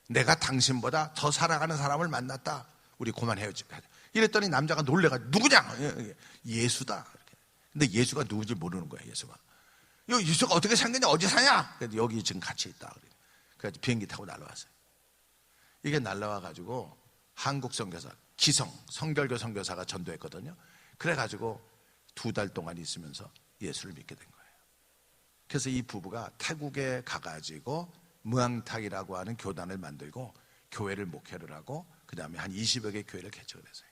내가 당신보다 더 사랑하는 사람을 만났다. 우리 그만 헤어지자. 이랬더니 남자가 놀래가지고 누구냐? 예수다. 근데 예수가 누군지 모르는 거야. 예수가 어떻게 생겼냐? 어디 사냐? 그래서 여기 지금 같이 있다. 그래서 비행기 타고 날라왔어요. 이게 날라와가지고 한국 선교사 기성 성결교 선교사가 전도했거든요. 그래가지고 2달 동안 있으면서 예수를 믿게 된 거예요. 그래서 이 부부가 태국에 가가지고 무앙탁이라고 하는 교단을 만들고 교회를 목회를 하고 그 다음에 한 20여 개의 교회를 개척을 했어요.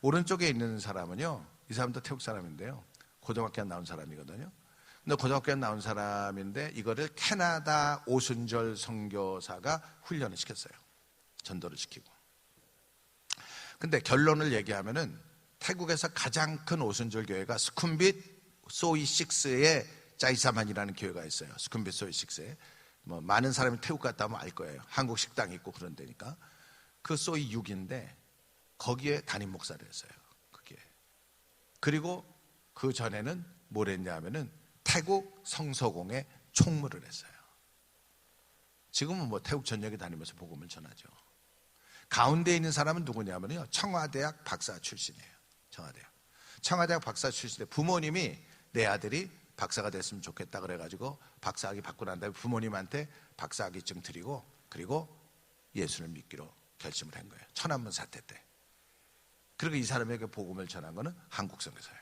오른쪽에 있는 사람은요, 이 사람도 태국 사람인데요, 고등학교 나온 사람이거든요. 근데 고등학교에 나온 사람인데 이거를 캐나다 오순절 선교사가 훈련을 시켰어요. 전도를 시키고. 근데 결론을 얘기하면은 태국에서 가장 큰 오순절 교회가 스쿰빗 소이6의 짜이사만이라는 교회가 있어요. 스쿰빗 소이6에. 뭐 많은 사람이 태국 갔다 오면 알 거예요. 한국 식당 있고 그런 데니까. 그 소이 6인데 거기에 담임 목사를 했어요. 그게. 그리고 그 전에는 뭘 했냐 하면은 태국 성서공에 총무를 했어요. 지금은 뭐 태국 전역에 다니면서 복음을 전하죠. 가운데 있는 사람은 누구냐면요, 청와대학 박사 출신이에요. 청와대학 박사 출신인데 부모님이 내 아들이 박사가 됐으면 좋겠다 그래가지고 박사학위 받고 난 다음에 부모님한테 박사학위증 드리고 그리고 예수를 믿기로 결심을 한 거예요. 천안문 사태 때. 그리고 이 사람에게 복음을 전한 거는 한국 선교사예요.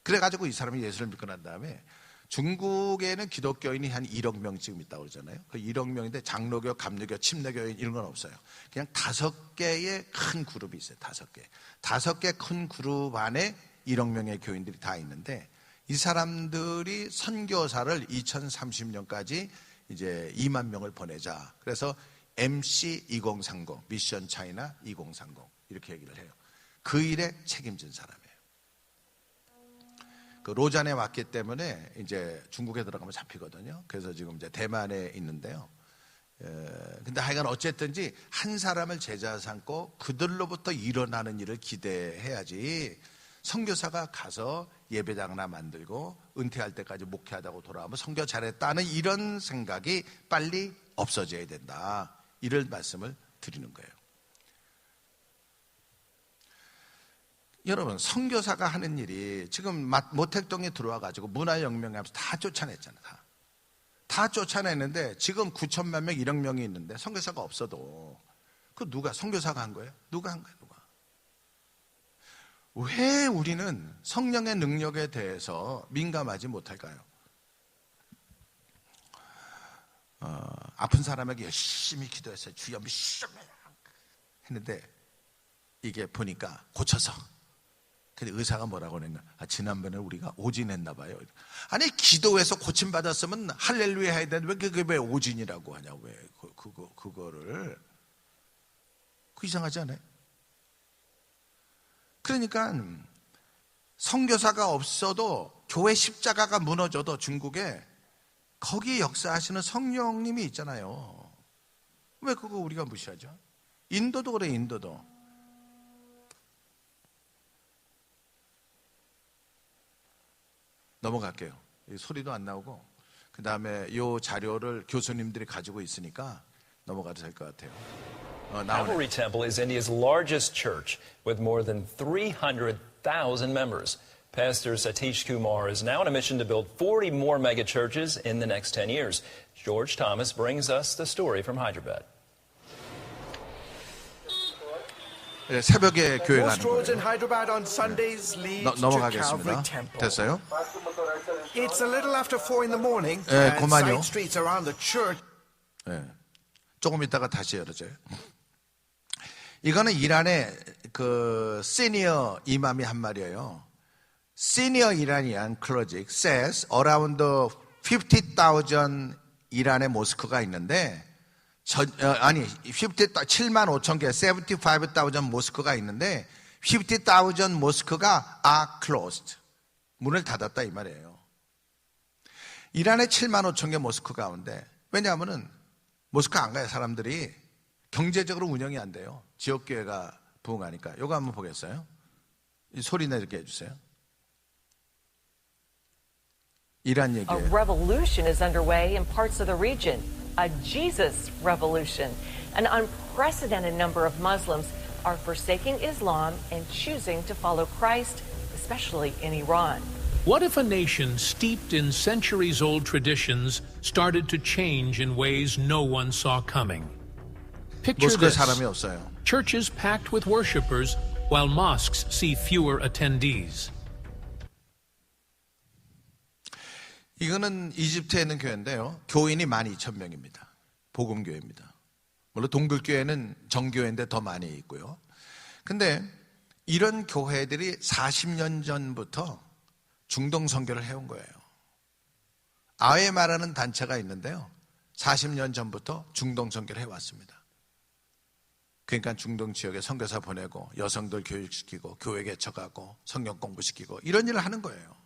그래가지고 이 사람이 예수를 믿고 난 다음에 중국에는 기독교인이 한 1억 명 지금 있다고 그러잖아요. 그 1억 명인데 장로교, 감리교, 침례교인 이런 건 없어요. 그냥 5개의 큰 그룹이 있어요. 5개. 5개 큰 그룹 안에 1억 명의 교인들이 다 있는데 이 사람들이 선교사를 2030년까지 이제 2만 명을 보내자. 그래서 MC 2030, 미션 차이나 2030 이렇게 얘기를 해요. 그 일에 책임진 사람이에요. 그 로잔에 왔기 때문에 이제 중국에 들어가면 잡히거든요. 그래서 지금 이제 대만에 있는데요. 근데 하여간 어쨌든지 한 사람을 제자 삼고 그들로부터 일어나는 일을 기대해야지 선교사가 가서 예배당 하나 만들고 은퇴할 때까지 목회하다고 돌아오면 선교 잘했다는 이런 생각이 빨리 없어져야 된다. 이런 말씀을 드리는 거예요. 여러분, 선교사가 하는 일이 지금 모택동에 들어와가지고 문화혁명하면서 다 쫓아냈잖아요. 다 쫓아냈는데 지금 9천만 명, 1억 명이 있는데 선교사가 없어도 그 누가 선교사가 한 거예요? 누가 한 거예요? 누가? 왜 우리는 성령의 능력에 대해서 민감하지 못할까요? 아픈 사람에게 열심히 기도했어요. 주여 믿습니다 했는데 이게 보니까 고쳐서. 근데 의사가 뭐라고 그랬냐? 지난번에 우리가 오진했나 봐요. 아니 기도해서 고침 받았으면 할렐루야 해야 되는데 그게 왜 오진이라고 하냐? 왜 그거를 그 이상하지 않아요? 그러니까 선교사가 없어도 교회 십자가가 무너져도 중국에 거기 역사하시는 성령님이 있잖아요. 왜 그거 우리가 무시하죠? 인도도 그래. 인도도. 넘어갈게요. 소리도 안 나오고 그 다음에 이 자료를 교수님들이 가지고 있으니까 넘어가도 될 것 같아요.
Calvary Temple is India's largest church with more than 300,000 members. Pastor Satish Kumar is now on a mission to build 40 more mega churches in the next 10 years. George Thomas brings us the story from Hyderabad.
새벽에 교회 가는
Most roads in
거예요.
Hyderabad on Sundays lead to Calvary
넘어가겠습니다.
Temple.
됐어요?
It's a little after 4 in the morning.
예,
and
그만요.
side streets around the church.
네. 조금 있다가 다시 열어줘요. 이거는 이란의 그 시니어 이맘이 한 말이에요. Senior Iranian clergy says around 50,000 이란의 모스크가 있는데 7만 5천 개, 75,000 모스크가 있는데 50,000 모스크가 are closed. 문을 닫았다 이 말이에요. 이란의 7만 5천 개 모스크 가운데 왜냐하면은 모스크 안 가요. 사람들이 경제적으로 운영이 안 돼요. 지역교회가 부흥하니까. 이거 한번 보겠어요? 이 소리 내게 해주세요. 이란
A
얘기예요.
revolution is underway in parts of the region, a Jesus revolution. An unprecedented number of Muslims are forsaking Islam and choosing to follow Christ, especially in Iran.
What if a nation steeped in centuries-old traditions started to change in ways no one saw coming? Picture
모스크에
this.
사람이 없어요.
Churches packed with worshipers while mosques see fewer attendees.
이거는 이집트에 있는 교회인데요. 교인이 12,000명입니다. 복음교회입니다. 물론 동굴교회는 정교회인데 더 많이 있고요. 근데 이런 교회들이 40년 전부터 중동 선교를 해온 거예요. 아웨마라는 단체가 있는데요. 40년 전부터 중동 선교를 해왔습니다. 그러니까 중동 지역에 선교사 보내고 여성들 교육시키고 교회 개척하고 성경 공부시키고 이런 일을 하는 거예요.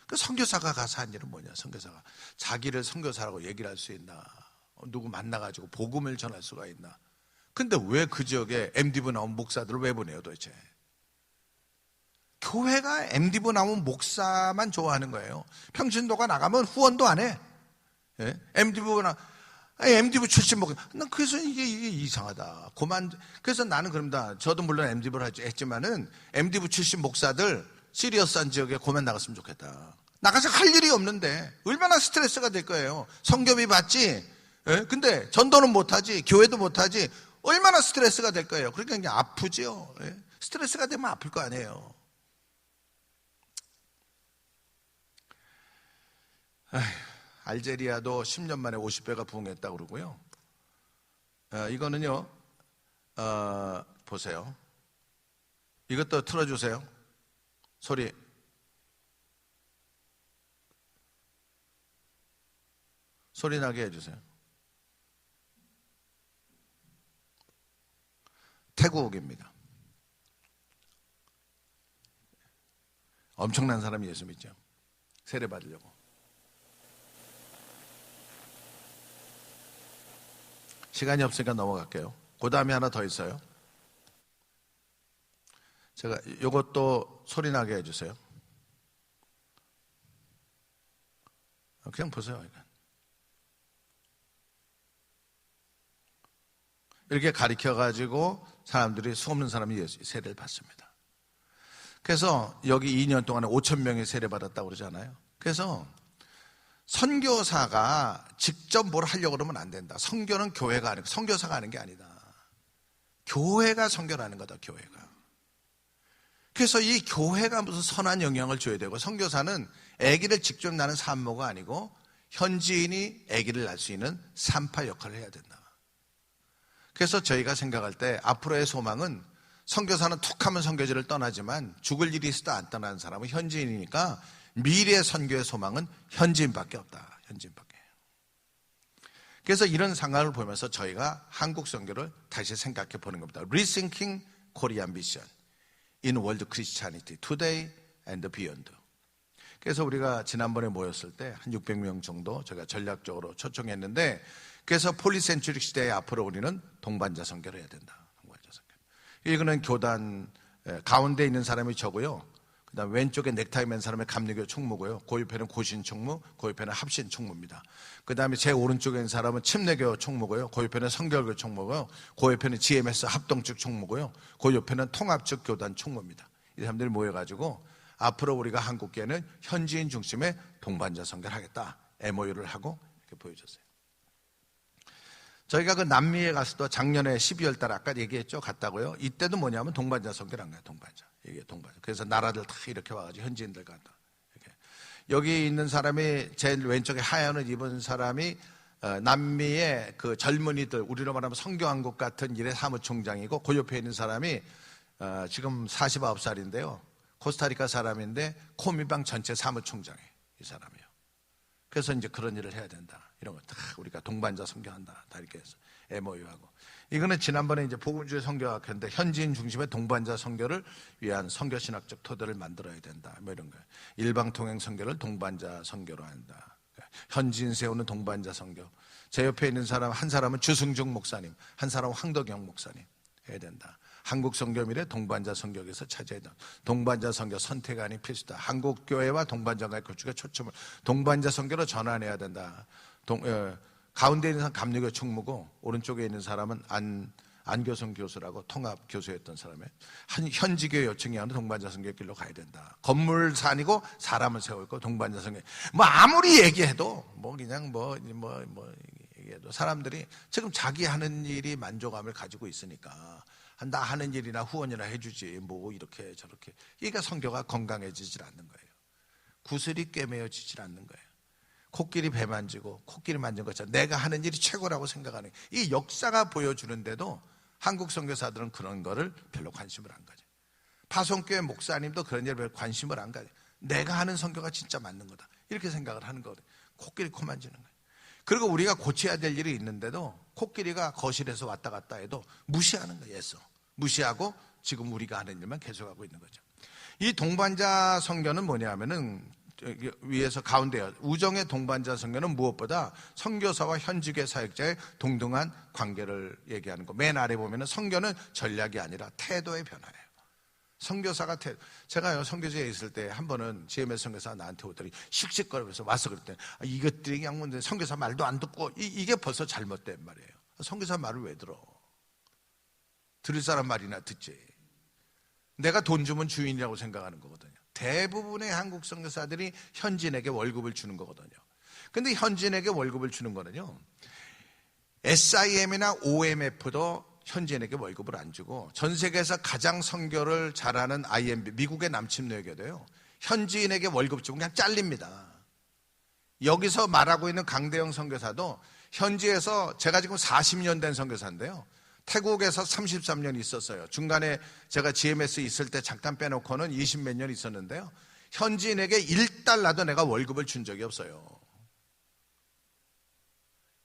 그 선교사가 가서 한 일은 뭐냐? 선교사가 자기를 선교사라고 얘기를 할 수 있나? 누구 만나가지고 복음을 전할 수가 있나? 근데 왜 그 지역에 MD부 나온 목사들을 왜 보내요 도대체? 교회가 MD부 나온 목사만 좋아하는 거예요. 평신도가 나가면 후원도 안 해. 예? MD부 출신 목사. 난 그래서 이게 이상하다. 그래서 나는 그럽니다. 저도 물론 MD부를 했지만은 MD부 출신 목사들 시리어스한 지역에 고만 나갔으면 좋겠다. 나가서 할 일이 없는데 얼마나 스트레스가 될 거예요. 성교비 받지. 예? 근데 전도는 못하지. 교회도 못하지. 얼마나 스트레스가 될 거예요. 그러니까 그냥 아프죠. 예? 스트레스가 되면 아플 거 아니에요. 알제리아도 10년 만에 50배가 부흥했다고 그러고요. 이거는요. 보세요. 이것도 틀어주세요. 소리. 소리 나게 해주세요. 태국입니다. 엄청난 사람이 예수 믿죠. 세례 받으려고. 시간이 없으니까 넘어갈게요. 그 다음에 하나 더 있어요. 제가 이것도 소리 나게 해주세요. 그냥 보세요. 이렇게 가르쳐가지고 사람들이 수없는 사람이 예수 세례를 받습니다. 그래서 여기 2년 동안에 5,000명이 세례 받았다고 그러잖아요. 그래서 선교사가 직접 뭘 하려고 그러면 안 된다. 선교는 교회가 하는, 선교사가 하는 게 아니다. 교회가 선교를 하는 거다, 교회가. 그래서 이 교회가 무슨 선한 영향을 줘야 되고, 선교사는 아기를 직접 낳는 산모가 아니고 현지인이 아기를 낳을 수 있는 산파 역할을 해야 된다. 그래서 저희가 생각할 때 앞으로의 소망은 선교사는 툭하면 선교지를 떠나지만 죽을 일이 있어도 안 떠나는 사람은 현지인이니까 미래의 선교의 소망은 현지인밖에 없다. 현지인밖에. 그래서 이런 상황을 보면서 저희가 한국 선교를 다시 생각해 보는 겁니다. Rethinking Korean Mission in World Christianity Today and Beyond. 그래서 우리가 지난번에 모였을 때 한 600명 정도 저희가 전략적으로 초청했는데, 그래서 폴리센츄릭 시대에 앞으로 우리는 동반자 선교를 해야 된다. 동반자 선교. 이거는 교단 가운데 있는 사람이 저고요. 그다음 왼쪽에 넥타이 맨 사람의 감리교 총무고요. 그 옆에는 고신 총무, 그 옆에는 합신 총무입니다. 그다음에 제 오른쪽에 있는 사람은 침례교 총무고요. 그 옆에는 성결교 총무고요. 그 옆에는 GMS 합동측 총무고요. 그 옆에는 통합측 교단 총무입니다. 이 사람들이 모여가지고 앞으로 우리가 한국교회는 현지인 중심의 동반자 선교를 하겠다. MOU를 하고 이렇게 보여줬어요. 저희가 그 남미에 갔을 때 작년에 12월 달 아까 얘기했죠. 갔다고요. 이때도 뭐냐면 동반자 선교를 한 거예요. 동반자. 이게 동반자. 그래서 나라들 다 이렇게 와가지고 현지인들 간다. 이렇게. 여기 있는 사람이 제일 왼쪽에 하얀 옷 입은 사람이 남미의 그 젊은이들, 우리로 말하면 성교한국 같은 일의 사무총장이고, 그 옆에 있는 사람이 지금 49살인데요. 코스타리카 사람인데 코미방 전체 사무총장이에요. 이 사람이요. 그래서 이제 그런 일을 해야 된다. 이런 거 다 우리가 동반자 선교한다. 다 이렇게 해서 MOU하고. 이거는 지난번에 이제 복음주의 선교학회인데 현지인 중심의 동반자 선교를 위한 선교신학적 토대를 만들어야 된다. 뭐 이런 거예요. 일방통행 선교를 동반자 선교로 한다. 현지인 세우는 동반자 선교. 제 옆에 있는 사람 한 사람은 주승중 목사님, 한 사람은 황덕영 목사님 해야 된다. 한국 선교미래 동반자 선교에서 차지해야 된다. 동반자 선교 선택안이 필수다. 한국 교회와 동반자가의 구축에 초점을 동반자 선교로 전환해야 된다. 가운데 있는 사람 감리교 총무고, 오른쪽에 있는 사람은 안교성 교수라고 통합 교수였던 사람이에요. 현지교회 요청이 하는 동반자 선교의 길로 가야 된다. 건물 산이고 사람을 세우고 동반자 선교. 뭐 아무리 얘기해도 뭐 그냥 뭐 얘기해도 사람들이 지금 자기 하는 일이 만족감을 가지고 있으니까 나 하는 일이나 후원이나 해주지 뭐 이렇게 저렇게. 그러니까 성교가 건강해지질 않는 거예요. 구슬이 꿰매어지질 않는 거예요. 코끼리 배 만지고 코끼리 만진 것처럼 내가 하는 일이 최고라고 생각하는 이 역사가 보여주는데도 한국 선교사들은 그런 거를 별로 관심을 안 가져요. 파송교회 목사님도 그런 일에 별로 관심을 안 가져요. 내가 하는 선교가 진짜 맞는 거다 이렇게 생각을 하는 거거든요. 코끼리 코 만지는 거예요. 그리고 우리가 고쳐야 될 일이 있는데도 코끼리가 거실에서 왔다 갔다 해도 무시하는 거예요. 무시하고 지금 우리가 하는 일만 계속하고 있는 거죠. 이 동반자 선교는 뭐냐면은 위에서 가운데요. 우정의 동반자 선교는 무엇보다 선교사와 현직의 사역자의 동등한 관계를 얘기하는 거. 맨 아래 보면은 선교는 전략이 아니라 태도의 변화예요. 선교사가 제가요 선교지에 있을 때 한 번은 GMS 선교사가 나한테 오더니 씩씩거리면서 와서 그랬더니 이것들이 그냥 선교사 말도 안 듣고 이게 벌써 잘못된 말이에요. 선교사 말을 왜 들어? 들을 사람 말이나 듣지. 내가 돈 주면 주인이라고 생각하는 거거든요. 대부분의 한국 선교사들이 현지인에게 월급을 주는 거거든요. 근데 현지인에게 월급을 주는 거는요, SIM이나 OMF도 현지인에게 월급을 안 주고, 전 세계에서 가장 선교를 잘하는 IMB, 미국의 남침노예교도요, 현지인에게 월급 주면 그냥 잘립니다. 여기서 말하고 있는 강대영 선교사도 현지에서 제가 지금 40년 된 선교사인데요, 태국에서 33년 있었어요. 중간에 제가 GMS 있을 때 잠깐 빼놓고는 20몇 년 있었는데요, 현지인에게 1달러도 내가 월급을 준 적이 없어요.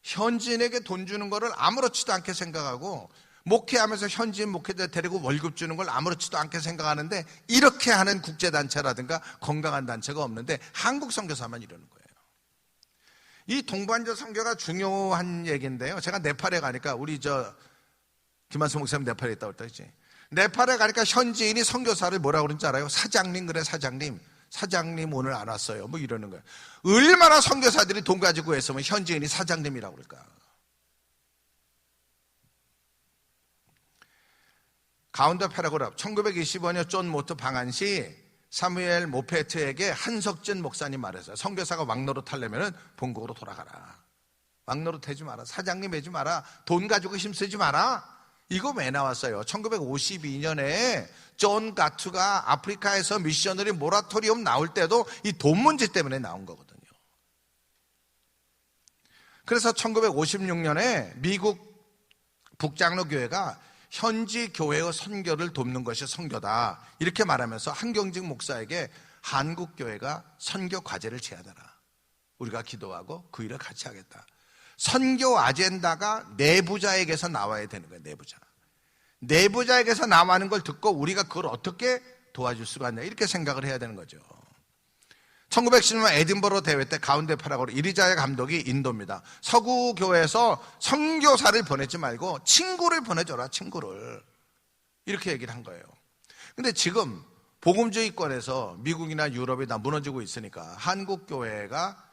현지인에게 돈 주는 거를 아무렇지도 않게 생각하고, 목회하면서 현지인 목회자 데리고 월급 주는 걸 아무렇지도 않게 생각하는데, 이렇게 하는 국제단체라든가 건강한 단체가 없는데 한국 선교사만 이러는 거예요. 이 동반자 선교가 중요한 얘기인데요, 제가 네팔에 가니까, 우리 김한수 목사님 네팔에 있다고 했지. 네팔에 가니까 현지인이 선교사를 뭐라고 그러는지 알아요? 사장님. 그래, 사장님 오늘 안 왔어요. 뭐 이러는 거예요. 얼마나 선교사들이 돈 가지고 했으면 현지인이 사장님이라고 그럴까? 가운데 패러그래프. 1925년 존 모트 방한시 사무엘 모페트에게 한석진 목사님 말했어요. 선교사가 왕노릇 하려면 본국으로 돌아가라. 왕노릇 하지 마라. 사장님 하지 마라. 돈 가지고 힘쓰지 마라. 이거 왜 나왔어요? 1952년에 존 가투가 아프리카에서 미셔너리 모라토리움 나올 때도 이 돈 문제 때문에 나온 거거든요. 그래서 1956년에 미국 북장로교회가 현지 교회의 선교를 돕는 것이 선교다, 이렇게 말하면서 한경직 목사에게 한국교회가 선교 과제를 제안하라. 우리가 기도하고 그 일을 같이 하겠다. 선교 아젠다가 내부자에게서 나와야 되는 거예요. 내부자에게서 나와는 걸 듣고 우리가 그걸 어떻게 도와줄 수가 있냐, 이렇게 생각을 해야 되는 거죠. 1910년 에딘버러 대회 때 가운데 파라고로 이리자야 감독이 인도입니다. 서구 교회에서 선교사를 보내지 말고 친구를 보내줘라, 친구를. 이렇게 얘기를 한 거예요. 근데 지금 복음주의권에서 미국이나 유럽이 다 무너지고 있으니까 한국 교회가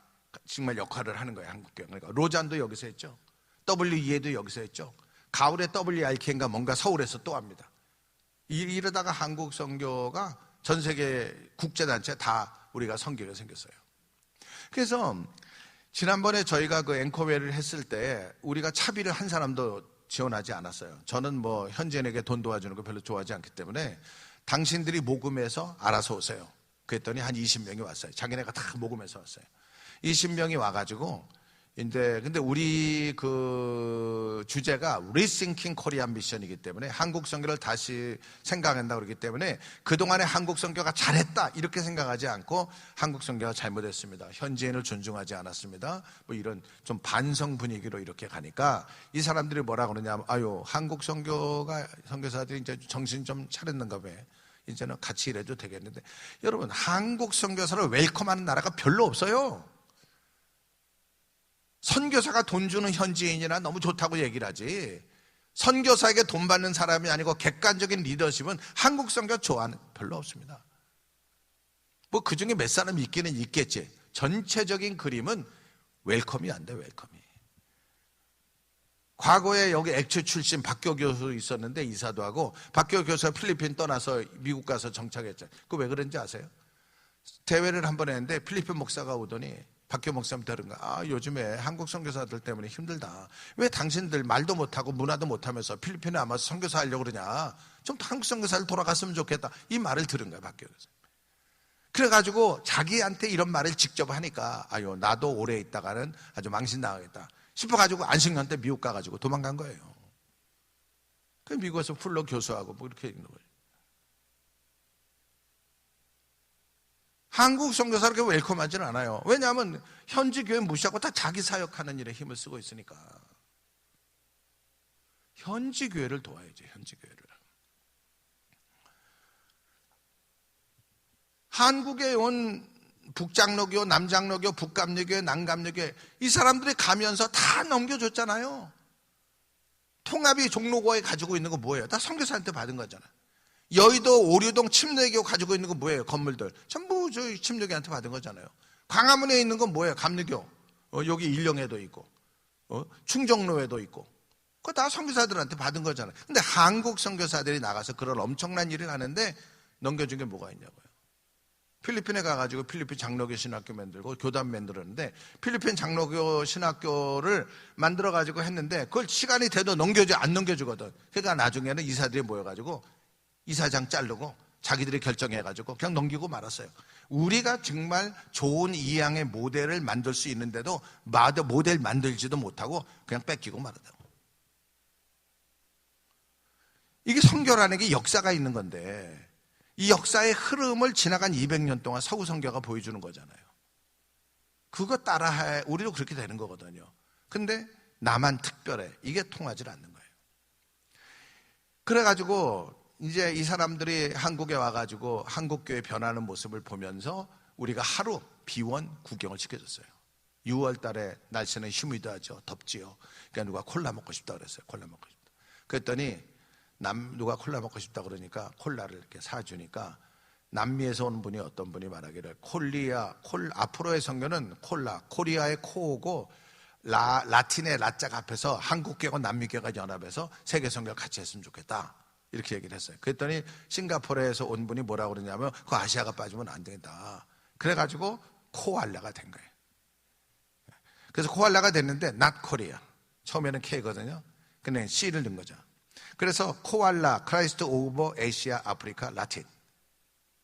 정말 역할을 하는 거예요. 한국 교회. 그러니까 로잔도 여기서 했죠. WEA도 여기서 했죠. 가을에 WRK인가 뭔가 서울에서 또 합니다. 이러다가 한국 선교가 전 세계 국제단체 다 우리가 선교가 생겼어요. 그래서 지난번에 저희가 그 앵커웨이를 했을 때 우리가 차비를 한 사람도 지원하지 않았어요. 저는 뭐 현지인에게 돈 도와주는 거 별로 좋아하지 않기 때문에 당신들이 모금해서 알아서 오세요. 그랬더니 한 20명이 왔어요. 자기네가 다 모금해서 왔어요. 20명이 와가지고, 근데 우리 그 주제가 Rethinking Korean 미션이기 때문에 한국 선교를 다시 생각한다 그러기 때문에 그동안에 한국 선교가 잘했다 이렇게 생각하지 않고 한국 선교가 잘못했습니다, 현지인을 존중하지 않았습니다, 뭐 이런 좀 반성 분위기로 이렇게 가니까 이 사람들이 뭐라 그러냐면, 아유, 한국 선교사들이 이제 정신 좀 차렸는가 봐, 이제는 같이 일해도 되겠는데. 여러분, 한국 선교사를 웰컴하는 나라가 별로 없어요. 선교사가 돈 주는 현지인이나 너무 좋다고 얘기를 하지, 선교사에게 돈 받는 사람이 아니고 객관적인 리더십은 한국 선교 좋아하는 별로 없습니다. 뭐 그중에 몇 사람 있기는 있겠지. 전체적인 그림은 웰컴이 안 돼, 웰컴이. 과거에 여기 액추 출신 박교 교수 있었는데 이사도 하고, 박교 교수가 필리핀 떠나서 미국 가서 정착했잖아요. 그거 왜 그런지 아세요? 대회를 한 번 했는데 필리핀 목사가 오더니 박교 목사님 들은가? 요즘에 한국 선교사들 때문에 힘들다. 왜 당신들 말도 못하고 문화도 못하면서 필리핀에 아마 선교사 하려고 그러냐? 좀 한국 선교사를 돌아갔으면 좋겠다. 이 말을 들은 거야, 박교 목사님. 그래가지고 자기한테 이런 말을 직접 하니까 나도 오래 있다가는 아주 망신당하겠다 싶어가지고 안식년 때 미국 가가지고 도망간 거예요. 그 미국에서 풀로 교수하고 뭐 이렇게 있는 거예요. 한국 선교사를 그렇게 웰컴하지는 않아요. 왜냐하면 현지 교회 무시하고 다 자기 사역하는 일에 힘을 쓰고 있으니까. 현지 교회를 도와야죠. 현지 교회를. 한국에 온 북장로교, 남장로교, 북감리교, 남감리교 이 사람들이 가면서 다 넘겨줬잖아요. 통합이 종로고에 가지고 있는 거 뭐예요? 다 선교사한테 받은 거잖아요. 여의도 오류동 침례교 가지고 있는 거 뭐예요? 건물들 전부 저희 침례교한테 받은 거잖아요. 광화문에 있는 건 뭐예요? 감리교. 여기 일령에도 있고 충정로에도 있고 그거 다 선교사들한테 받은 거잖아요. 근데 한국 선교사들이 나가서 그런 엄청난 일을 하는데 넘겨준 게 뭐가 있냐고요. 필리핀에 가가지고 필리핀 장로교 신학교 만들고 교단 만들었는데 필리핀 장로교 신학교를 만들어가지고 했는데 그걸 시간이 돼도 안 넘겨주거든. 그러니까 나중에는 이사들이 모여가지고 이사장 자르고 자기들이 결정해가지고 그냥 넘기고 말았어요. 우리가 정말 좋은 이양의 모델을 만들 수 있는데도 모델 만들지도 못하고 그냥 뺏기고 말았다고. 이게 선교라는 게 역사가 있는 건데 이 역사의 흐름을 지나간 200년 동안 서구 선교가 보여주는 거잖아요. 그거 따라해 우리도 그렇게 되는 거거든요. 근데 나만 특별해. 이게 통하지 않는 거예요. 그래가지고 이제 이 사람들이 한국에 와가지고 한국교회 변하는 모습을 보면서 우리가 하루 비원 구경을 시켜줬어요. 6월 달에 날씨는 휴미드하죠. 덥지요. 그러니까 누가 콜라 먹고 싶다 그랬어요. 콜라 먹고 싶다. 그랬더니 누가 콜라 먹고 싶다 그러니까 콜라를 이렇게 사주니까 남미에서 온 분이 어떤 분이 말하기를 앞으로의 선교는 코리아의 코오고 라틴의 라자가 앞에서 한국교회와 남미교회가 연합해서 세계 선교를 같이 했으면 좋겠다. 이렇게 얘기를 했어요. 그랬더니 싱가포르에서 온 분이 뭐라고 그러냐면 그 아시아가 빠지면 안 된다. 그래가지고 코알라가 된 거예요. 그래서 코알라가 됐는데 not Korea. 처음에는 K거든요. 근데 C를 넣은 거죠. 그래서 코알라, 크라이스트 오버 아시아, 아프리카, 라틴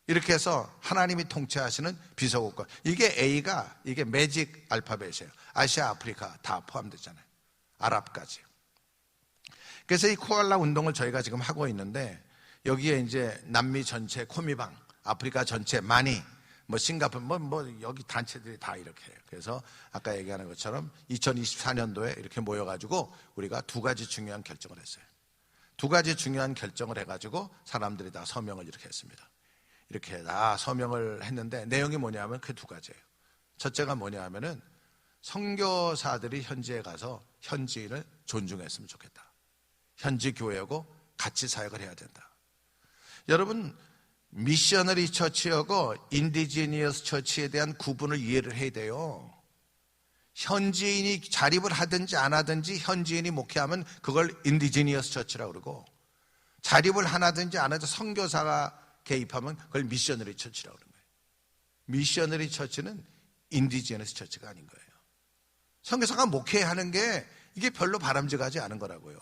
이렇게 해서 하나님이 통치하시는 비서국가. 이게 매직 알파벳이에요. 아시아, 아프리카 다 포함되잖아요. 아랍까지. 그래서 이 코알라 운동을 저희가 지금 하고 있는데 여기에 이제 남미 전체 코미방, 아프리카 전체 마니, 싱가포르 여기 단체들이 다 이렇게 해요. 그래서 아까 얘기하는 것처럼 2024년도에 이렇게 모여가지고 우리가 두 가지 중요한 결정을 했어요. 두 가지 중요한 결정을 해가지고 사람들이 다 서명을 이렇게 했습니다. 이렇게 다 서명을 했는데 내용이 뭐냐면 그 두 가지예요. 첫째가 뭐냐 하면은 선교사들이 현지에 가서 현지인을 존중했으면 좋겠다. 현지 교회하고 같이 사역을 해야 된다. 여러분 미셔너리 처치하고 인디지니어스 처치에 대한 구분을 이해를 해야 돼요. 현지인이 자립을 하든지 안 하든지 현지인이 목회하면 그걸 인디지니어스 처치라고 그러고 자립을 안 하든지 안 하든지 선교사가 개입하면 그걸 미셔너리 처치라고 그러는 거예요. 미셔너리 처치는 인디지니어스 처치가 아닌 거예요. 선교사가 목회하는 게 이게 별로 바람직하지 않은 거라고요.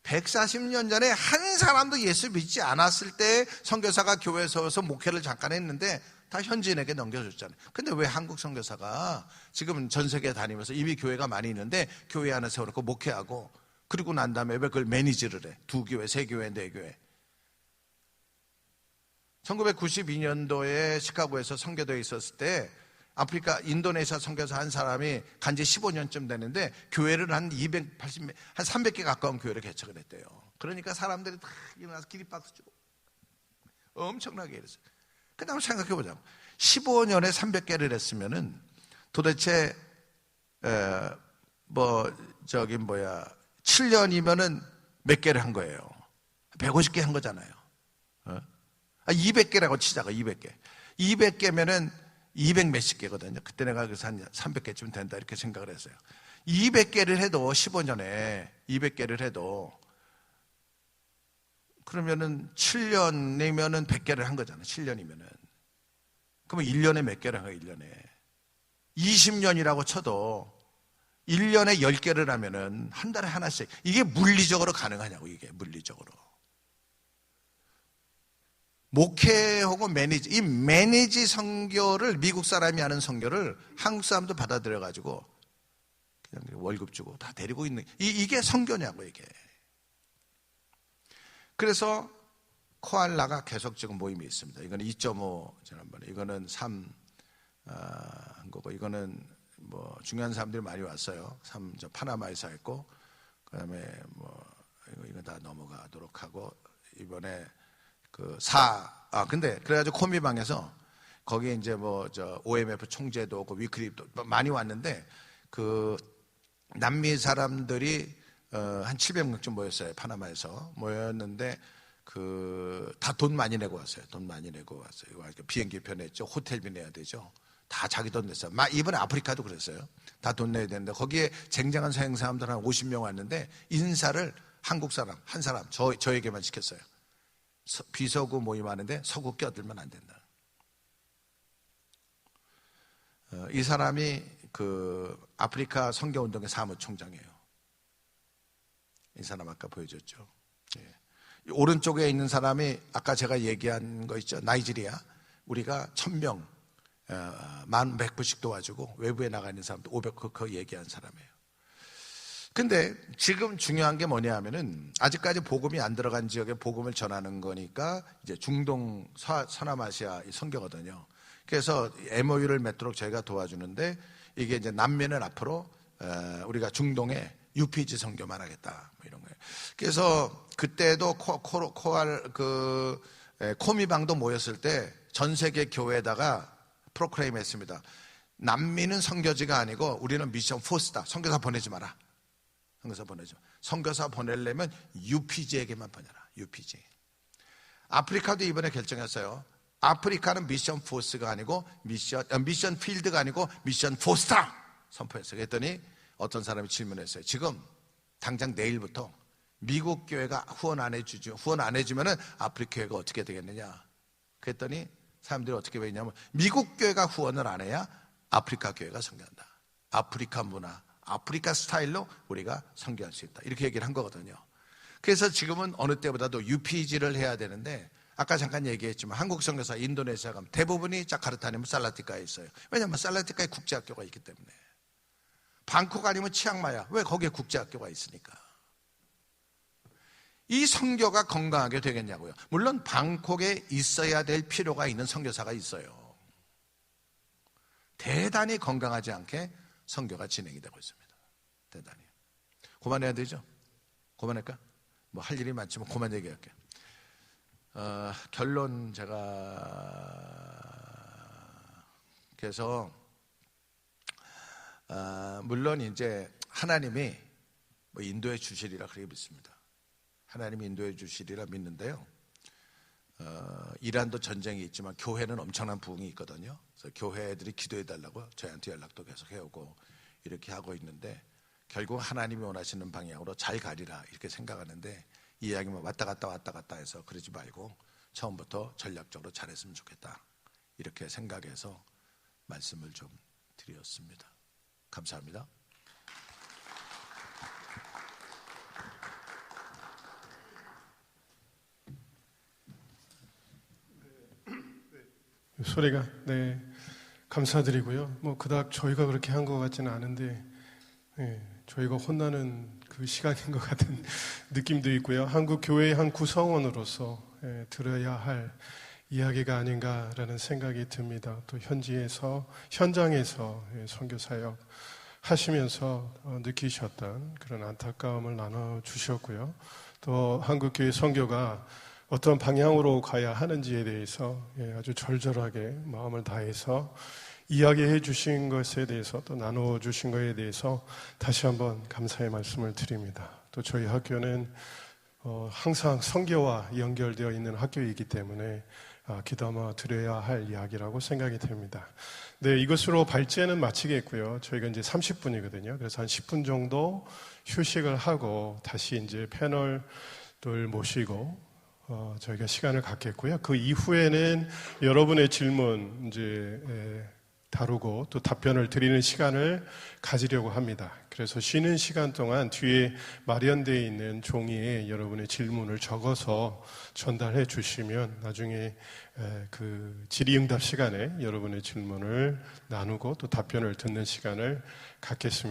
140년 전에 한 사람도 예수 믿지 않았을 때 선교사가 교회에 서서 목회를 잠깐 했는데 다 현지인에게 넘겨줬잖아요. 근데 왜 한국 선교사가 지금 전 세계 다니면서 이미 교회가 많이 있는데 교회 안에 세워놓고 목회하고 그리고 난 다음에 왜 그걸 매니지를 해? 2교회, 3교회, 4교회. 1992년도에 시카고에서 선교대에 있었을 때 아프리카 인도네시아 선교사 한 사람이 간지 15년쯤 되는데 교회를 한 300개 가까운 교회를 개척을 했대요. 그러니까 사람들이 다 일어나서 기립박수 치고 엄청나게 이랬어요. 그 다음에 생각해보자고. 15년에 300개를 했으면은 도대체 7년이면은 몇 개를 한 거예요? 150개 한 거잖아요. 200개라고 치자고. 200개. 200개면은 200 몇십 개거든요. 그때 내가 그래서 한 300개쯤 된다 이렇게 생각을 했어요. 200개를 해도 15년에 200개를 해도 그러면은 7년이면은 100개를 한 거잖아요. 7년이면은. 그러면 1년에 몇 개를 한 거예요? 1년에. 20년이라고 쳐도 1년에 10개를 하면은 한 달에 하나씩. 이게 물리적으로 가능하냐고, 이게 물리적으로. 목회하고 매니지, 이 매니지 선교를 미국 사람이 하는 선교를 한국 사람도 받아들여가지고 그냥 월급 주고 다 데리고 있는, 이게 선교냐고, 이게. 그래서 코알라가 계속 지금 모임이 있습니다. 이거는 2.5 지난번에, 이거는 3 한 거고, 이거는 뭐 중요한 사람들이 많이 왔어요. 저 파나마에서 했고, 그다음에 뭐 이거 다 넘어가도록 하고, 이번에 근데 그래가지고 코미방에서 거기에 이제 뭐 저 OMF 총재도 오고 위클립도 많이 왔는데, 그 남미 사람들이 한 700명쯤 모였어요. 파나마에서 모였는데 다 돈 많이 내고 왔어요. 돈 많이 내고 왔어요. 비행기 표 냈죠. 호텔비 내야 되죠. 다 자기 돈 냈어요. 이번에 아프리카도 그랬어요. 다 돈 내야 되는데, 거기에 쟁쟁한 서양 사람들 한 50명 왔는데 인사를 한국 사람 한 사람 저에게만 시켰어요. 비서구 모임하는데 서구 껴들면 안 된다. 이 사람이 그 아프리카 선교운동의 사무총장이에요. 이 사람 아까 보여줬죠. 예. 오른쪽에 있는 사람이 아까 제가 얘기한 거 있죠. 나이지리아. 우리가 1000명 11,100불씩 도와주고 외부에 나가 있는 사람도 500, 그거 얘기한 사람이에요. 근데 지금 중요한 게 뭐냐 하면은, 아직까지 복음이 안 들어간 지역에 복음을 전하는 거니까 이제 중동, 서남아시아 선교거든요. 그래서 MOU를 맺도록 저희가 도와주는데, 이게 이제 남미는 앞으로 우리가 중동에 UPG 선교만 하겠다, 뭐 이런 거예요. 그래서 그때도 코미방도 모였을 때 전 세계 교회에다가 프로클레임 했습니다. 남미는 선교지가 아니고 우리는 미션 포스다. 선교사 보내지 마라. 선교사 보내지 마. 선교사 보내려면 UPG에게만 보내라. UPG. 아프리카도 이번에 결정했어요. 아프리카는 미션 포스가 아니고 미션 필드가 아니고 미션 포스다 선포했어요. 그랬더니 어떤 사람이 질문했어요. 지금 당장 내일부터 미국 교회가 후원 안 해주면은 아프리카 교회가 어떻게 되겠느냐. 그랬더니 사람들이 어떻게 배웠냐면, 미국 교회가 후원을 안 해야 아프리카 교회가 선교한다. 아프리카 문화, 아프리카 스타일로 우리가 선교할 수 있다. 이렇게 얘기를 한 거거든요. 그래서 지금은 어느 때보다도 UPG를 해야 되는데, 아까 잠깐 얘기했지만 한국 선교사 인도네시아 가면 대부분이 자카르타 아니면 살라티카에 있어요. 왜냐하면 살라티카에 국제학교가 있기 때문에. 방콕 아니면 치앙마야. 왜 거기에 국제학교가 있으니까. 이 선교가 건강하게 되겠냐고요. 물론 방콕에 있어야 될 필요가 있는 선교사가 있어요. 대단히 건강하지 않게 선교가 진행이 되고 있습니다. 대단히. 그만해야 되죠? 그만할까? 뭐 할 일이 많지만 그만 얘기할게요. 결론 그래서 물론 이제 하나님이 뭐 인도해 주시리라 그렇게 믿습니다. 하나님이 인도해 주시리라 믿는데요. 이란도 전쟁이 있지만 교회는 엄청난 부흥이 있거든요. 그래서 교회들이 기도해 달라고 저희한테 연락도 계속 해오고 이렇게 하고 있는데, 결국 하나님이 원하시는 방향으로 잘 가리라 이렇게 생각하는데, 이 이야기만 왔다 갔다 해서 그러지 말고 처음부터 전략적으로 잘했으면 좋겠다 이렇게 생각해서 말씀을 좀 드렸습니다. 감사합니다.
소리가 감사드리고요. 뭐 그닥 저희가 그렇게 한 것 같지는 않은데, 저희가 혼나는 그 시간인 것 같은 느낌도 있고요. 한국 교회의 한 구성원으로서 들어야 할 이야기가 아닌가라는 생각이 듭니다. 또 현장에서 선교사역 하시면서 느끼셨던 그런 안타까움을 나눠주셨고요. 또 한국 교회 선교가 어떤 방향으로 가야 하는지에 대해서 아주 절절하게 마음을 다해서 이야기해 주신 것에 대해서, 또 나눠 주신 것에 대해서 다시 한번 감사의 말씀을 드립니다. 또 저희 학교는 항상 선교와 연결되어 있는 학교이기 때문에 귀담아 드려야 할 이야기라고 생각이 됩니다. 네, 이것으로 발제는 마치겠고요. 저희가 이제 30분이거든요. 그래서 한 10분 정도 휴식을 하고 다시 이제 패널들 모시고 저희가 시간을 갖겠고요. 그 이후에는 여러분의 질문 이제 다루고 또 답변을 드리는 시간을 가지려고 합니다. 그래서 쉬는 시간 동안 뒤에 마련되어 있는 종이에 여러분의 질문을 적어서 전달해 주시면 나중에 그 질의응답 시간에 여러분의 질문을 나누고 또 답변을 듣는 시간을 갖겠습니다.